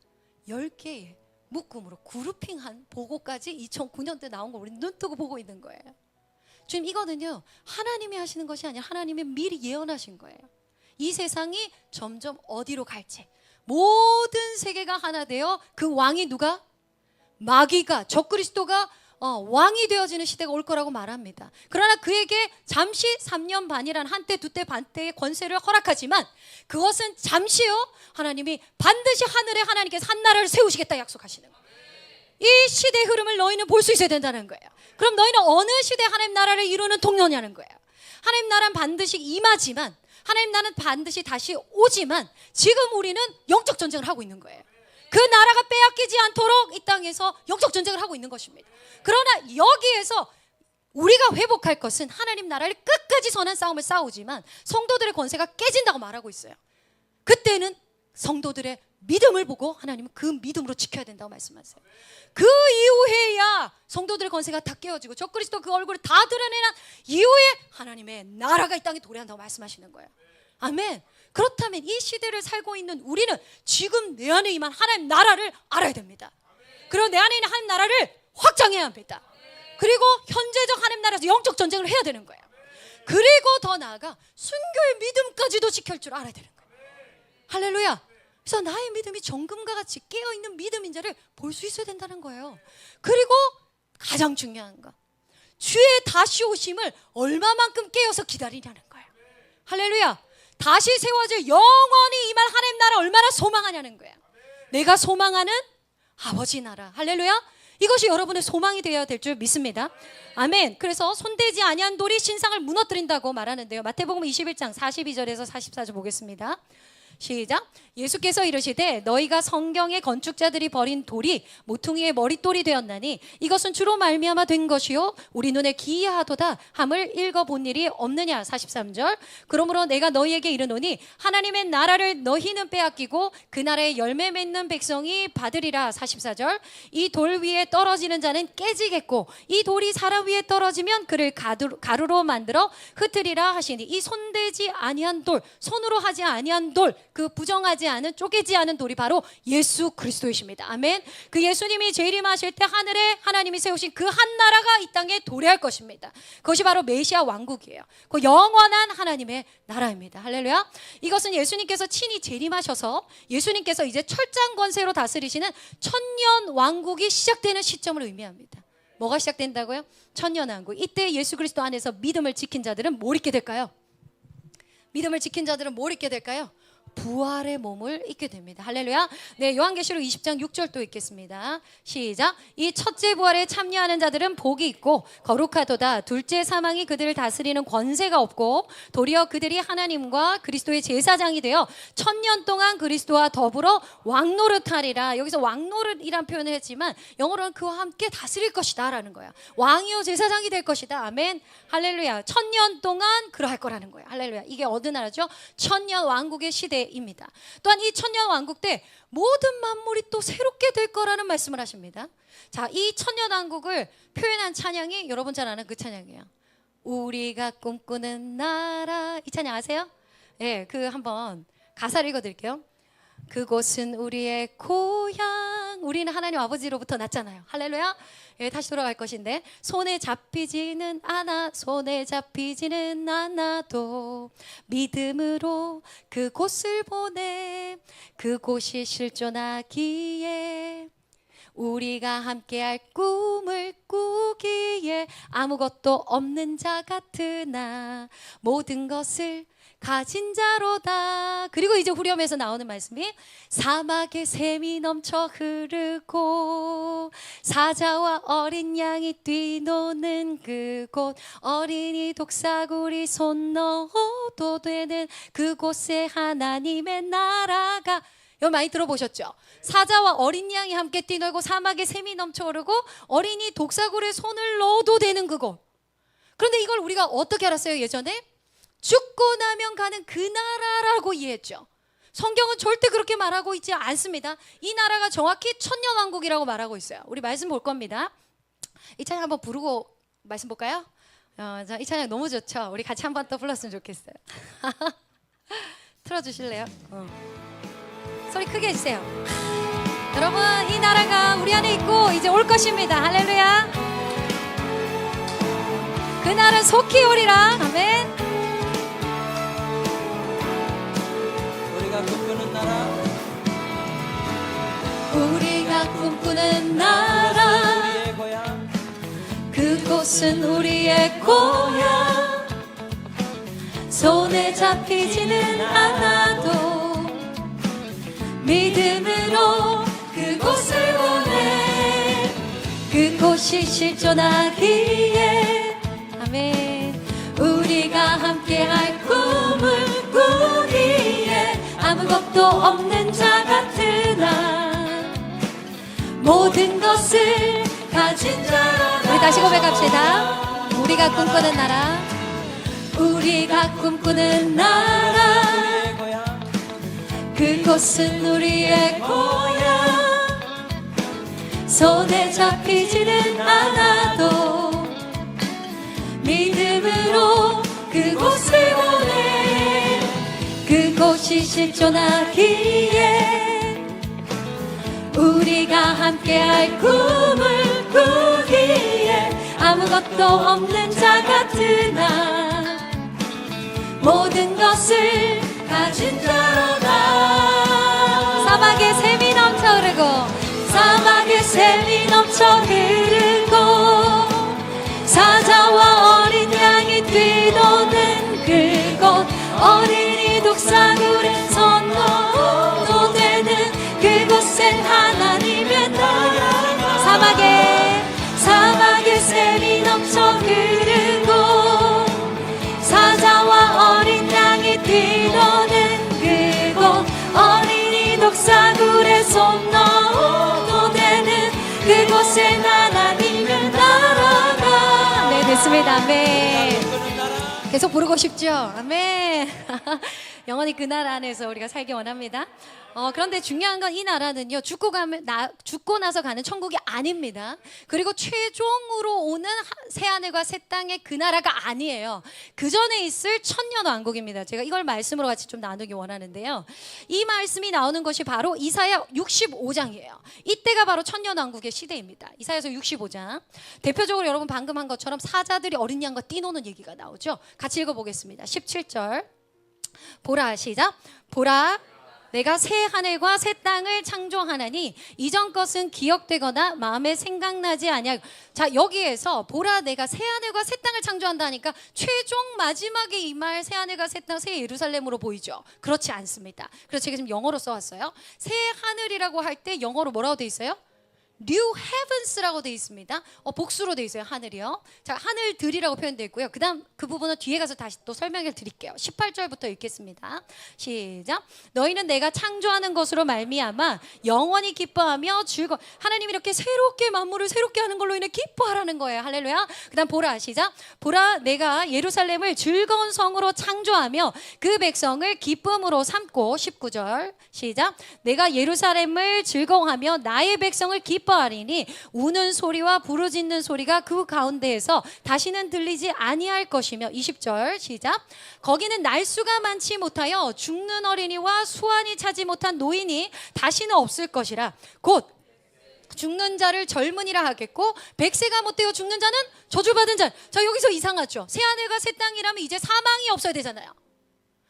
10개의 묶음으로 그룹핑한 보고까지 2009년도에 나온 걸 우리 눈 뜨고 보고 있는 거예요. 주님, 이거는요 하나님이 하시는 것이 아니라 하나님이 미리 예언하신 거예요. 이 세상이 점점 어디로 갈지, 모든 세계가 하나 되어 그 왕이 누가? 마귀가, 적그리스도가 왕이 되어지는 시대가 올 거라고 말합니다. 그러나 그에게 잠시 3년 반이란 한때 두때 반때의 권세를 허락하지만 그것은 잠시요, 하나님이 반드시 하늘에 하나님께서 한 나라를 세우시겠다 약속하시는 거예요. 이 시대의 흐름을 너희는 볼 수 있어야 된다는 거예요. 그럼 너희는 어느 시대에 하나님 나라를 이루는 동료냐는 거예요. 하나님 나라는 반드시 임하지만, 하나님 나라는 반드시 다시 오지만 지금 우리는 영적 전쟁을 하고 있는 거예요. 그 나라가 빼앗기지 않도록 이 땅에서 영적 전쟁을 하고 있는 것입니다. 그러나 여기에서 우리가 회복할 것은 하나님 나라를 끝까지 선한 싸움을 싸우지만 성도들의 권세가 깨진다고 말하고 있어요. 그때는 성도들의 믿음을 보고 하나님은 그 믿음으로 지켜야 된다고 말씀하세요. 그 이후에야 성도들의 권세가 다 깨어지고 적그리스도 그 얼굴을 다 드러내는 이후에 하나님의 나라가 이 땅에 도래한다고 말씀하시는 거예요. 아멘. 그렇다면 이 시대를 살고 있는 우리는 지금 내 안에 임한 하나님 나라를 알아야 됩니다. 그리고 내 안에 있는 하나님 나라를 확장해야 합니다. 그리고 현재적 하나님 나라에서 영적 전쟁을 해야 되는 거예요. 그리고 더 나아가 순교의 믿음까지도 지킬 줄 알아야 되는 거예요. 할렐루야. 그래서 나의 믿음이 정금과 같이 깨어있는 믿음인 자를 볼 수 있어야 된다는 거예요. 그리고 가장 중요한 거, 주의 다시 오심을 얼마만큼 깨어서 기다리냐는 거예요. 할렐루야. 다시 세워질 영원히 임할 하나님 나라 얼마나 소망하냐는 거예요. 내가 소망하는 아버지 나라. 할렐루야. 이것이 여러분의 소망이 되어야 될 줄 믿습니다. 아멘. 그래서 손대지 아니한 돌이 신상을 무너뜨린다고 말하는데요. 마태복음 21장 42절에서 44절 보겠습니다. 시작. 예수께서 이르시되 너희가 성경의 건축자들이 버린 돌이 모퉁이의 머릿돌이 되었나니 이것은 주로 말미암아 된 것이요 우리 눈에 기이하도다 함을 읽어본 일이 없느냐. 43절. 그러므로 내가 너희에게 이르노니 하나님의 나라를 너희는 빼앗기고 그 나라의 열매 맺는 백성이 받으리라. 44절. 이 돌 위에 떨어지는 자는 깨지겠고 이 돌이 사람 위에 떨어지면 그를 가루로 만들어 흩으리라 하시니 이 손대지 아니한 돌, 손으로 하지 아니한 돌, 그 부정하지 않은, 쪼개지 않은 돌이 바로 예수 그리스도이십니다. 아멘. 그 예수님이 재림하실 때 하늘에 하나님이 세우신 그 한 나라가 이 땅에 도래할 것입니다. 그것이 바로 메시아 왕국이에요. 그 영원한 하나님의 나라입니다. 할렐루야. 이것은 예수님께서 친히 재림하셔서 예수님께서 이제 철장 권세로 다스리시는 천년 왕국이 시작되는 시점을 의미합니다. 뭐가 시작된다고요? 천년 왕국. 이때 예수 그리스도 안에서 믿음을 지킨 자들은 뭘 입게 될까요? 믿음을 지킨 자들은 뭘 입게 될까요? 부활의 몸을 입게 됩니다. 할렐루야. 네, 요한계시록 20장 6절도 읽겠습니다. 시작. 이 첫째 부활에 참여하는 자들은 복이 있고 거룩하도다. 둘째 사망이 그들을 다스리는 권세가 없고 도리어 그들이 하나님과 그리스도의 제사장이 되어 천년 동안 그리스도와 더불어 왕노릇하리라. 여기서 왕노릇이란 표현을 했지만 영어로는 그와 함께 다스릴 것이다 라는 거야. 왕이요 제사장이 될 것이다. 아멘. 할렐루야. 천년 동안 그러할 거라는 거야. 할렐루야. 이게 어느 나라죠? 천년 왕국의 시대 입니다. 또한 이 천년 왕국 때 모든 만물이 또 새롭게 될 거라는 말씀을 하십니다. 자, 이 천년 왕국을 표현한 찬양이 여러분 잘 아는 그 찬양이에요. 우리가 꿈꾸는 나라. 이 찬양 아세요? 예, 그 한번 가사를 읽어드릴게요. 그곳은 우리의 고향. 우리는 하나님 아버지로부터 났잖아요. 할렐루야. 예, 다시 돌아갈 것인데 손에 잡히지는 않아, 손에 잡히지는 않아도 믿음으로 그곳을 보내. 그곳이 실존하기에 우리가 함께할 꿈을 꾸기에 아무것도 없는 자 같으나 모든 것을 가진 자로다. 그리고 이제 후렴에서 나오는 말씀이 사막에 샘이 넘쳐 흐르고 사자와 어린 양이 뛰노는 그곳 어린이 독사구리 손 넣어도 되는 그곳에 하나님의 나라가. 여러분 많이 들어보셨죠? 사자와 어린 양이 함께 뛰놀고 사막에 샘이 넘쳐 흐르고 어린이 독사구리에 손을 넣어도 되는 그곳. 그런데 이걸 우리가 어떻게 알았어요? 예전에 죽고 나면 가는 그 나라라고 이해했죠. 성경은 절대 그렇게 말하고 있지 않습니다. 이 나라가 정확히 천년왕국이라고 말하고 있어요. 우리 말씀 볼 겁니다. 이 찬양 한번 부르고 말씀 볼까요? 이 찬양 너무 좋죠? 우리 같이 한번 더 불렀으면 좋겠어요. 틀어주실래요? 소리 크게 해주세요. 여러분, 이 나라가 우리 안에 있고 이제 올 것입니다. 할렐루야. 그날은 속히 오리라. 아멘. 우리가 꿈꾸는 나라, 우리가 꿈꾸는 나라, 우리의 고향, 그곳은 우리의 고향. 손에 잡히지는 않아도 믿음으로 그곳을 보내. 그곳이 실존하기에 아멘. 우리가 함께할 꿈을 꾸기에 아무것도 없는 자 같으나 모든 것을 가진 자로. 우리 다시 고백합시다. 우리가 꿈꾸는 나라, 우리가 꿈꾸는 나라, 우리의 고향, 그곳은 우리의 고향. 손에 잡히지는 않아도 믿음으로 그곳을 보내. 그곳이 실존하기에 우리가 함께할 꿈을 꾸기에 아무것도 없는 자 같으나 모든 것을 가진 자로다. 사막에 샘이 넘쳐 흐르고, 사막에 샘이 넘쳐 흐르고, 사자와 어린 양이 뛰노는 그곳, 어린이 독사굴에 선포도 되는 그곳엔 하나님의 나라. 사막에 샘이 넘쳐 흐르고, 사자와 어린 양이 뛰노는 그곳, 어린이 독사굴에 손넣어도 되는 그곳에 하나님의 나라가. 네, 됐습니다. 아멘. 꿈꾸는 나라, 계속 부르고 싶죠? 아멘. 영원히 그 나라 안에서 우리가 살기 원합니다. 그런데 중요한 건 이 나라는요, 죽고 나서 가는 천국이 아닙니다. 그리고 최종으로 오는 새하늘과 새 땅의 그 나라가 아니에요. 그 전에 있을 천년 왕국입니다. 제가 이걸 말씀으로 같이 좀 나누기 원하는데요. 이 말씀이 나오는 것이 바로 이사야 65장이에요. 이때가 바로 천년 왕국의 시대입니다. 이사야서 65장. 대표적으로 여러분 방금 한 것처럼 사자들이 어린 양과 뛰노는 얘기가 나오죠. 같이 읽어보겠습니다. 17절. 보라, 시작. 보라, 내가 새 하늘과 새 땅을 창조하나니 이전 것은 기억되거나 마음에 생각나지 아니하고. 자, 여기에서 보라, 내가 새 하늘과 새 땅을 창조한다니까 최종 마지막에 임할 새 하늘과 새 땅, 새 예루살렘으로 보이죠? 그렇지 않습니다. 그래서 제가 지금 영어로 써왔어요. 새 하늘이라고 할 때 영어로 뭐라고 돼 있어요? New Heavens라고 되어 있습니다. 복수로 되어 있어요. 하늘이요. 자, 하늘들이라고 표현되어 있고요. 그다음 그 부분은 뒤에 가서 다시 또 설명을 드릴게요. 18절부터 읽겠습니다. 시작. 너희는 내가 창조하는 것으로 말미암아 영원히 기뻐하며 즐거. 하나님이 이렇게 새롭게 만물을 새롭게 하는 걸로 인해 기뻐하라는 거예요. 할렐루야. 그다음 보라, 시작. 보라, 내가 예루살렘을 즐거운 성으로 창조하며 그 백성을 기쁨으로 삼고. 19절 시작. 내가 예루살렘을 즐거워하며 나의 백성을 기뻐하리니 우는 소리와 부르짖는 소리가 그 가운데에서 다시는 들리지 아니할 것이며. 20절 시작. 거기는 날수가 많지 못하여 죽는 어린이와 수완이 차지 못한 노인이 다시는 없을 것이라. 곧 죽는 자를 젊은이라 하겠고 백세가 못되어 죽는 자는 저주받은 자. 자, 여기서 이상하죠. 새하늘과 새 땅이라면 이제 사망이 없어야 되잖아요.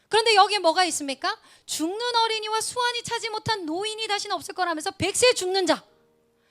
그런데 여기에 뭐가 있습니까? 죽는 어린이와 수완이 차지 못한 노인이 다시는 없을 거라면서 백세 죽는 자,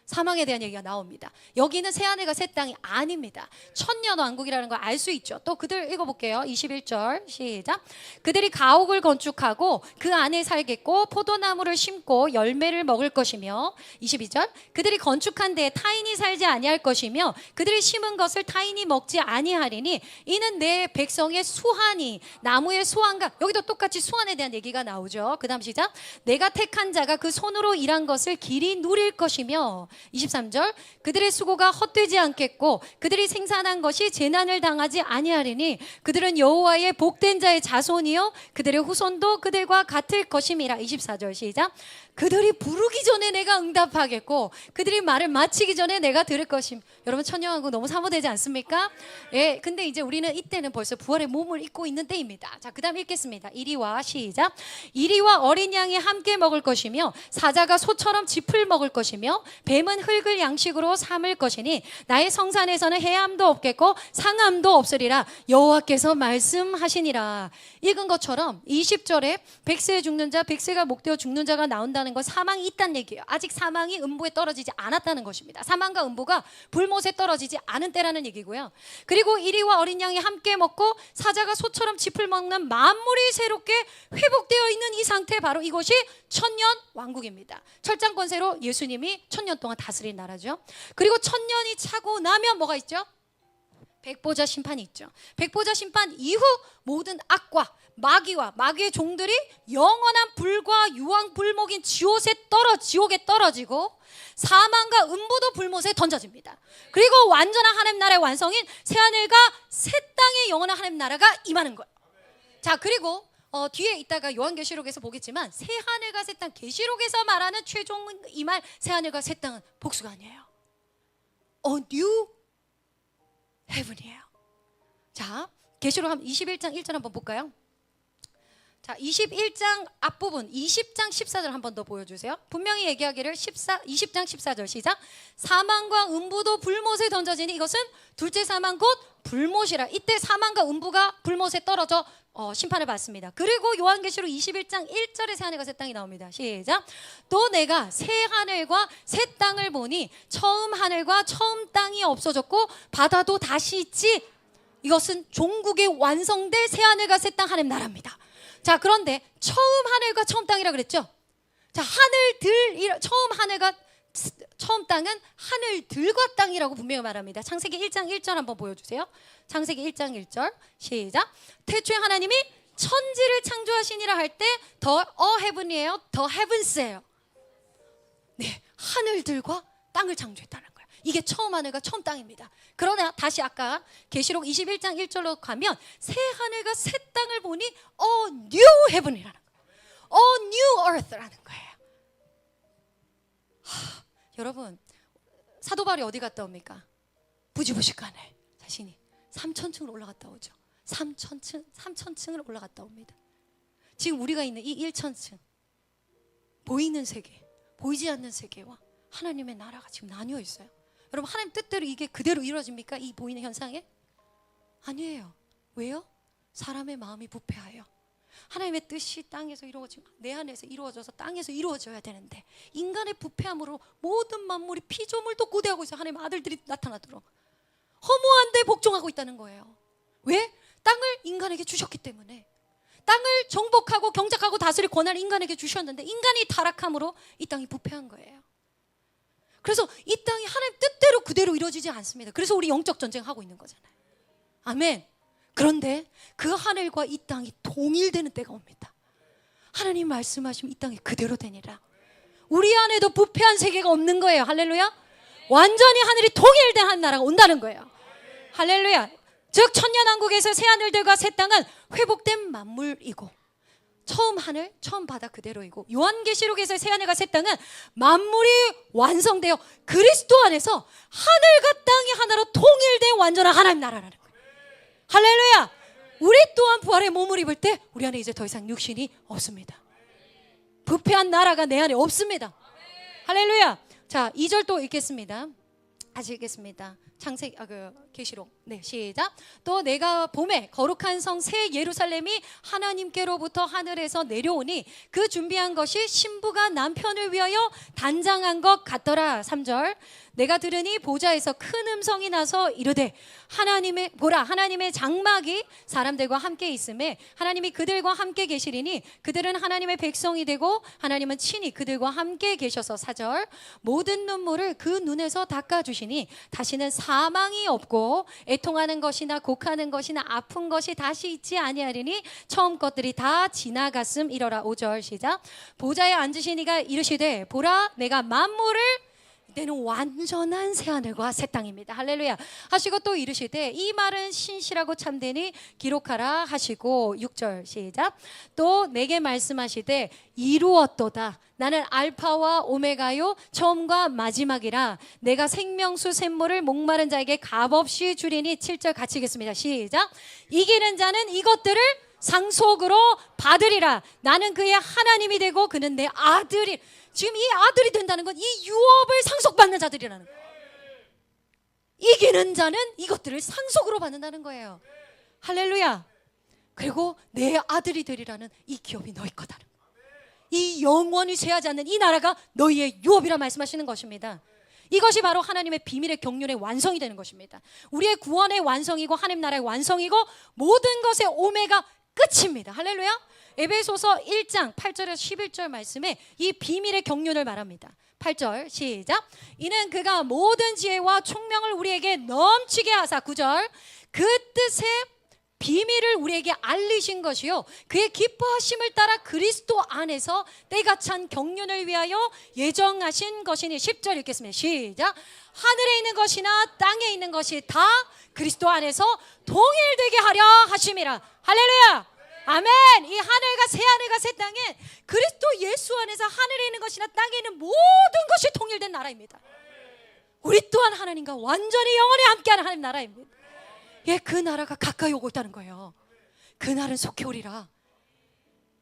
사망에 대한 얘기가 나옵니다. 여기는 새하늘과 새 땅이 아닙니다. 천년 왕국이라는 걸 알 수 있죠. 또 그들 읽어볼게요. 21절 시작. 그들이 가옥을 건축하고 그 안에 살겠고 포도나무를 심고 열매를 먹을 것이며. 22절. 그들이 건축한 데에 타인이 살지 아니할 것이며 그들이 심은 것을 타인이 먹지 아니하리니 이는 내 백성의 수환이 나무의 수환과. 여기도 똑같이 수환에 대한 얘기가 나오죠. 그 다음 시작. 내가 택한 자가 그 손으로 일한 것을 길이 누릴 것이며 23절 그들의 수고가 헛되지 않겠고 그들이 생산한 것이 재난을 당하지 아니하리니 그들은 여호와의 복된 자의 자손이요 그들의 후손도 그들과 같을 것임이라. 24절 시작. 그들이 부르기 전에 내가 응답하겠고 그들이 말을 마치기 전에 내가 들을 것임. 여러분 천년왕국 너무 사모되지 않습니까? 예, 근데 이제 우리는 이때는 벌써 부활의 몸을 입고 있는 때입니다. 자, 그다음 읽겠습니다. 이리와 시작. 이리와 어린 양이 함께 먹을 것이며 사자가 소처럼 짚을 먹을 것이며 뱀은 흙을 양식으로 삼을 것이니 나의 성산에서는 해함도 없겠고 상함도 없으리라. 여호와께서 말씀하시니라. 읽은 것처럼 20절에 백세에 죽는 자, 백세가 목되어 죽는 자가 나온다는 건 사망이 있다는 얘기예요. 아직 사망이 음부에 떨어지지 않았다는 것입니다. 사망과 음부가 불못에 떨어지지 않은 때라는 얘기고요. 그리고 이리와 어린 양이 함께 먹고 사자가 소처럼 짚을 먹는 만물이 새롭게 회복되어 있는 이 상태, 바로 이것이 천년 왕국입니다. 철장 권세로 예수님이 천년 동안 다스린 나라죠. 그리고 천년이 차고 나면 뭐가 있죠? 백보자 심판이 있죠. 백보자 심판 이후 모든 악과 마귀와 마귀의 종들이 영원한 불과 유황 불목인 지옥에 떨어지고 사망과 음부도 불못에 던져집니다. 그리고 완전한 하나님 나라의 완성인 새하늘과 새 땅의 영원한 하나님 나라가 임하는 거예요. 자, 그리고 뒤에 있다가 요한계시록에서 보겠지만 새하늘과 새 땅, 계시록에서 말하는 최종 임할 새하늘과 새 땅은 복수가 아니에요. A new heaven이에요. 자, 계시록 21장 1절 한번 볼까요? 자, 21장 앞부분 20장 14절 한번 더 보여주세요. 분명히 얘기하기를 20장 14절 시작. 사망과 음부도 불못에 던져지니 이것은 둘째 사망 곧 불못이라. 이때 사망과 음부가 불못에 떨어져 심판을 받습니다. 그리고 요한계시록 21장 1절에 새하늘과 새 땅이 나옵니다. 시작. 또 내가 새 하늘과 새 땅을 보니 처음 하늘과 처음 땅이 없어졌고 바다도 다시 있지. 이것은 종국의 완성될 새 하늘과 새 땅 하나님 나라입니다. 자, 그런데 처음 하늘과 처음 땅이라 그랬죠? 자, 처음 하늘과 처음 땅은 하늘들과 땅이라고 분명히 말합니다. 창세기 1장 1절 한번 보여주세요. 창세기 1장 1절 시작. 태초에 하나님이 천지를 창조하시니라 할 때 더 heaven이에요, 더 heavens예요. 네, 하늘들과 땅을 창조했다는 거예요. 이게 처음 하늘과 처음 땅입니다. 그러나 다시 아까 계시록 21장 1절로 가면 새 하늘과 새 땅을 보니 a new heaven이라는 거예요. a new earth라는 거예요. 여러분, 사도 바울이 어디 갔다 옵니까? 부지부식간에 자신이 3,000층을 올라갔다 오죠. 3,000층을 올라갔다 옵니다. 지금 우리가 있는 이 1,000층, 보이는 세계, 보이지 않는 세계와 하나님의 나라가 지금 나뉘어 있어요. 여러분, 하나님 뜻대로 이게 그대로 이루어집니까? 이 보이는 현상에? 아니에요. 왜요? 사람의 마음이 부패하여 하나님의 뜻이 땅에서 이루어지고 내 안에서 이루어져서 땅에서 이루어져야 되는데 인간의 부패함으로 모든 만물이 피조물도 고대하고 있어요. 하나님의 아들들이 나타나도록 허무한데 복종하고 있다는 거예요. 왜? 땅을 인간에게 주셨기 때문에. 땅을 정복하고 경작하고 다스릴 권한을 인간에게 주셨는데 인간이 타락함으로 이 땅이 부패한 거예요. 그래서 이 땅이 하나님 뜻대로 그대로 이루어지지 않습니다. 그래서 우리 영적 전쟁하고 있는 거잖아요. 아멘. 그런데 그 하늘과 이 땅이 동일되는 때가 옵니다. 하나님 말씀하시면 이 땅이 그대로 되니라. 우리 안에도 부패한 세계가 없는 거예요. 할렐루야. 완전히 하늘이 통일된 한 나라가 온다는 거예요. 할렐루야. 즉 천년왕국에서 새 하늘들과 새 땅은 회복된 만물이고 처음 하늘, 처음 바다 그대로이고 요한계시록에서 새 하늘과 새 땅은 만물이 완성되어 그리스도 안에서 하늘과 땅이 하나로 통일된 완전한 하나님 나라라는 거예요. 할렐루야. 우리 또한 부활의 몸을 입을 때 우리 안에 이제 더 이상 육신이 없습니다. 부패한 나라가 내 안에 없습니다. 할렐루야. 자, 2절 또 읽겠습니다. 다시 읽겠습니다. 계시록. 네, 시작. 또 내가 봄에 거룩한 성 새 예루살렘이 하나님께로부터 하늘에서 내려오니 그 준비한 것이 신부가 남편을 위하여 단장한 것 같더라. 3절. 내가 들으니 보좌에서 큰 음성이 나서 이르되 하나님의 장막이 사람들과 함께 있음에 하나님이 그들과 함께 계시리니 그들은 하나님의 백성이 되고 하나님은 친히 그들과 함께 계셔서 4절. 모든 눈물을 그 눈에서 닦아주시니 다시는 사망이 없고 애통하는 것이나 곡하는 것이나 아픈 것이 다시 있지 아니하리니 처음 것들이 다 지나갔음 이러라. 5절 시작. 보좌에 앉으신 이가 이르시되 보라 내가 만물을 그때는 완전한 새하늘과 새 땅입니다. 할렐루야. 하시고 또 이르시되 이 말은 신실하고 참되니 기록하라 하시고 6절 시작. 또 내게 말씀하시되 이루었도다. 나는 알파와 오메가요 처음과 마지막이라. 내가 생명수 샘물을 목마른 자에게 값없이 주리니. 7절 같이 읽겠습니다. 시작. 이기는 자는 이것들을 상속으로 받으리라. 나는 그의 하나님이 되고 그는 내 아들이. 지금 이 아들이 된다는 건 이 유업을 상속받는 자들이라는 거예요. 이기는 자는 이것들을 상속으로 받는다는 거예요. 할렐루야. 그리고 내 아들이 되리라는 이 기업이 너희 거다는 거예요. 이 영원히 쇠하지 않는 이 나라가 너희의 유업이라 말씀하시는 것입니다. 이것이 바로 하나님의 비밀의 경륜의 완성이 되는 것입니다. 우리의 구원의 완성이고 하나님 나라의 완성이고 모든 것의 오메가 끝입니다. 할렐루야. 에베소서 1장 8절에서 11절 말씀에 이 비밀의 경륜을 말합니다. 8절 시작. 이는 그가 모든 지혜와 총명을 우리에게 넘치게 하사. 9절 그 뜻의 비밀을 우리에게 알리신 것이요 그의 기뻐하심을 따라 그리스도 안에서 때가 찬 경륜을 위하여 예정하신 것이니. 10절 읽겠습니다. 시작. 하늘에 있는 것이나 땅에 있는 것이 다 그리스도 안에서 동일되게 하려 하심이라. 할렐루야. 아멘. 이 하늘과 새 땅에 그리스도 예수 안에서 하늘에 있는 것이나 땅에 있는 모든 것이 통일된 나라입니다. 우리 또한 하나님과 완전히 영원히 함께하는 하나님 나라입니다. 예, 그 나라가 가까이 오고 있다는 거예요. 그 날은 속히 오리라.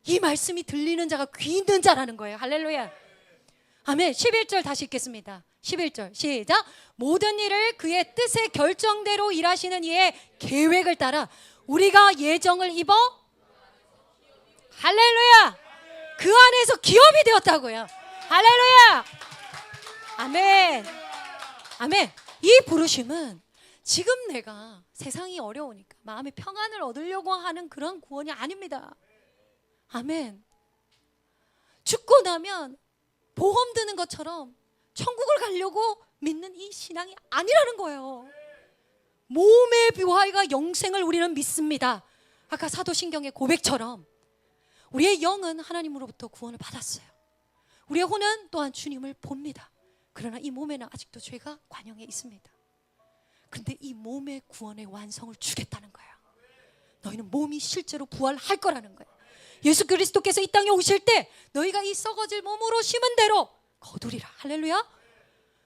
이 말씀이 들리는 자가 귀 있는 자라는 거예요. 할렐루야. 아멘. 11절 다시 읽겠습니다. 11절 시작. 모든 일을 그의 뜻의 결정대로 일하시는 이의 계획을 따라 우리가 예정을 입어. 할렐루야. 그 안에서 기업이 되었다고요. 할렐루야. 아멘. 아멘. 이 부르심은 지금 내가 세상이 어려우니까 마음의 평안을 얻으려고 하는 그런 구원이 아닙니다. 아멘. 죽고 나면 보험 드는 것처럼 천국을 가려고 믿는 이 신앙이 아니라는 거예요. 몸의 부활과 영생을 우리는 믿습니다. 아까 사도신경의 고백처럼 우리의 영은 하나님으로부터 구원을 받았어요. 우리의 혼은 또한 주님을 봅니다. 그러나 이 몸에는 아직도 죄가 관영해 있습니다. 그런데 이 몸의 구원의 완성을 주겠다는 거예요. 너희는 몸이 실제로 부활할 거라는 거예요. 예수 그리스도께서 이 땅에 오실 때 너희가 이 썩어질 몸으로 심은 대로 거두리라. 할렐루야.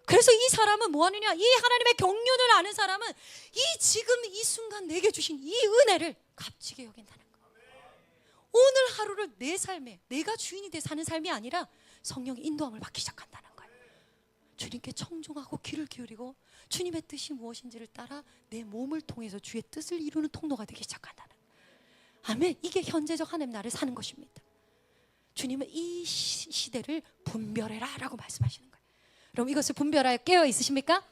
그래서 이 사람은 뭐 하느냐, 이 하나님의 경륜을 아는 사람은 이 지금 이 순간 내게 주신 이 은혜를 값지게 여긴다는 거예요. 오늘 하루를 내 삶에 내가 주인이 돼 사는 삶이 아니라 성령의 인도함을 받기 시작한다는 거예요. 주님께 청종하고 귀를 기울이고 주님의 뜻이 무엇인지를 따라 내 몸을 통해서 주의 뜻을 이루는 통로가 되기 시작한다는 거예요. 아멘. 이게 현재적 하나님 나라를 사는 것입니다. 주님은 이 시대를 분별해라 라고 말씀하시는 거예요. 그럼 이것을 분별하여 깨어 있으십니까?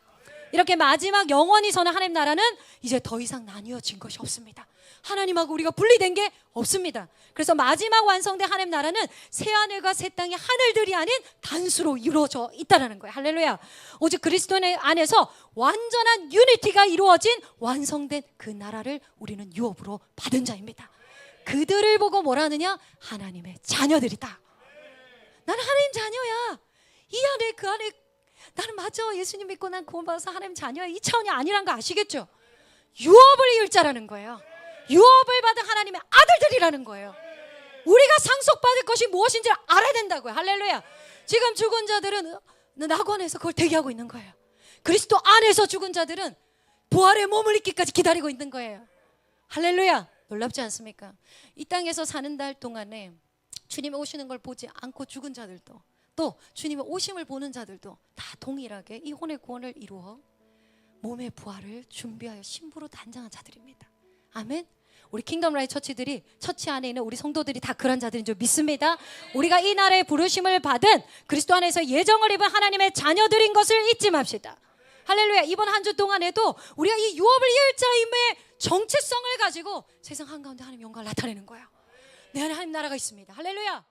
이렇게 마지막 영원히 서는 하나님 나라는 이제 더 이상 나뉘어진 것이 없습니다. 하나님하고 우리가 분리된 게 없습니다. 그래서 마지막 완성된 하나님 나라는 새하늘과 새 땅의 하늘들이 아닌 단수로 이루어져 있다는 거예요. 할렐루야. 오직 그리스도 안에서 완전한 유니티가 이루어진 완성된 그 나라를 우리는 유업으로 받은 자입니다. 그들을 보고 뭐라 하느냐? 하나님의 자녀들이다. 나는 하나님 자녀야. 이 안에 그 안에 나는 맞아. 예수님 믿고 난 구원받아서 하나님 자녀야. 이 차원이 아니란 거 아시겠죠? 유업을 이을 자라는 거예요. 유업을 받은 하나님의 아들들이라는 거예요. 우리가 상속받을 것이 무엇인지 알아야 된다고요. 할렐루야. 지금 죽은 자들은 낙원에서 그걸 대기하고 있는 거예요. 그리스도 안에서 죽은 자들은 부활의 몸을 입기까지 기다리고 있는 거예요. 할렐루야. 놀랍지 않습니까? 이 땅에서 사는 달 동안에 주님이 오시는 걸 보지 않고 죽은 자들도 또 주님의 오심을 보는 자들도 다 동일하게 이 혼의 구원을 이루어 몸의 부활을 준비하여 신부로 단장한 자들입니다. 아멘. 우리 킹덤 라이트 처치들이 처치 안에 있는 우리 성도들이 다 그런 자들인 줄 믿습니다. 우리가 이 날에 부르심을 받은 그리스도 안에서 예정을 입은 하나님의 자녀들인 것을 잊지 맙시다. 할렐루야. 이번 한 주 동안에도 우리가 이 유업을 이을 자임의 정체성을 가지고 세상 한가운데 하나님 영광을 나타내는 거예요. 내 안에 하나님 나라가 있습니다. 할렐루야.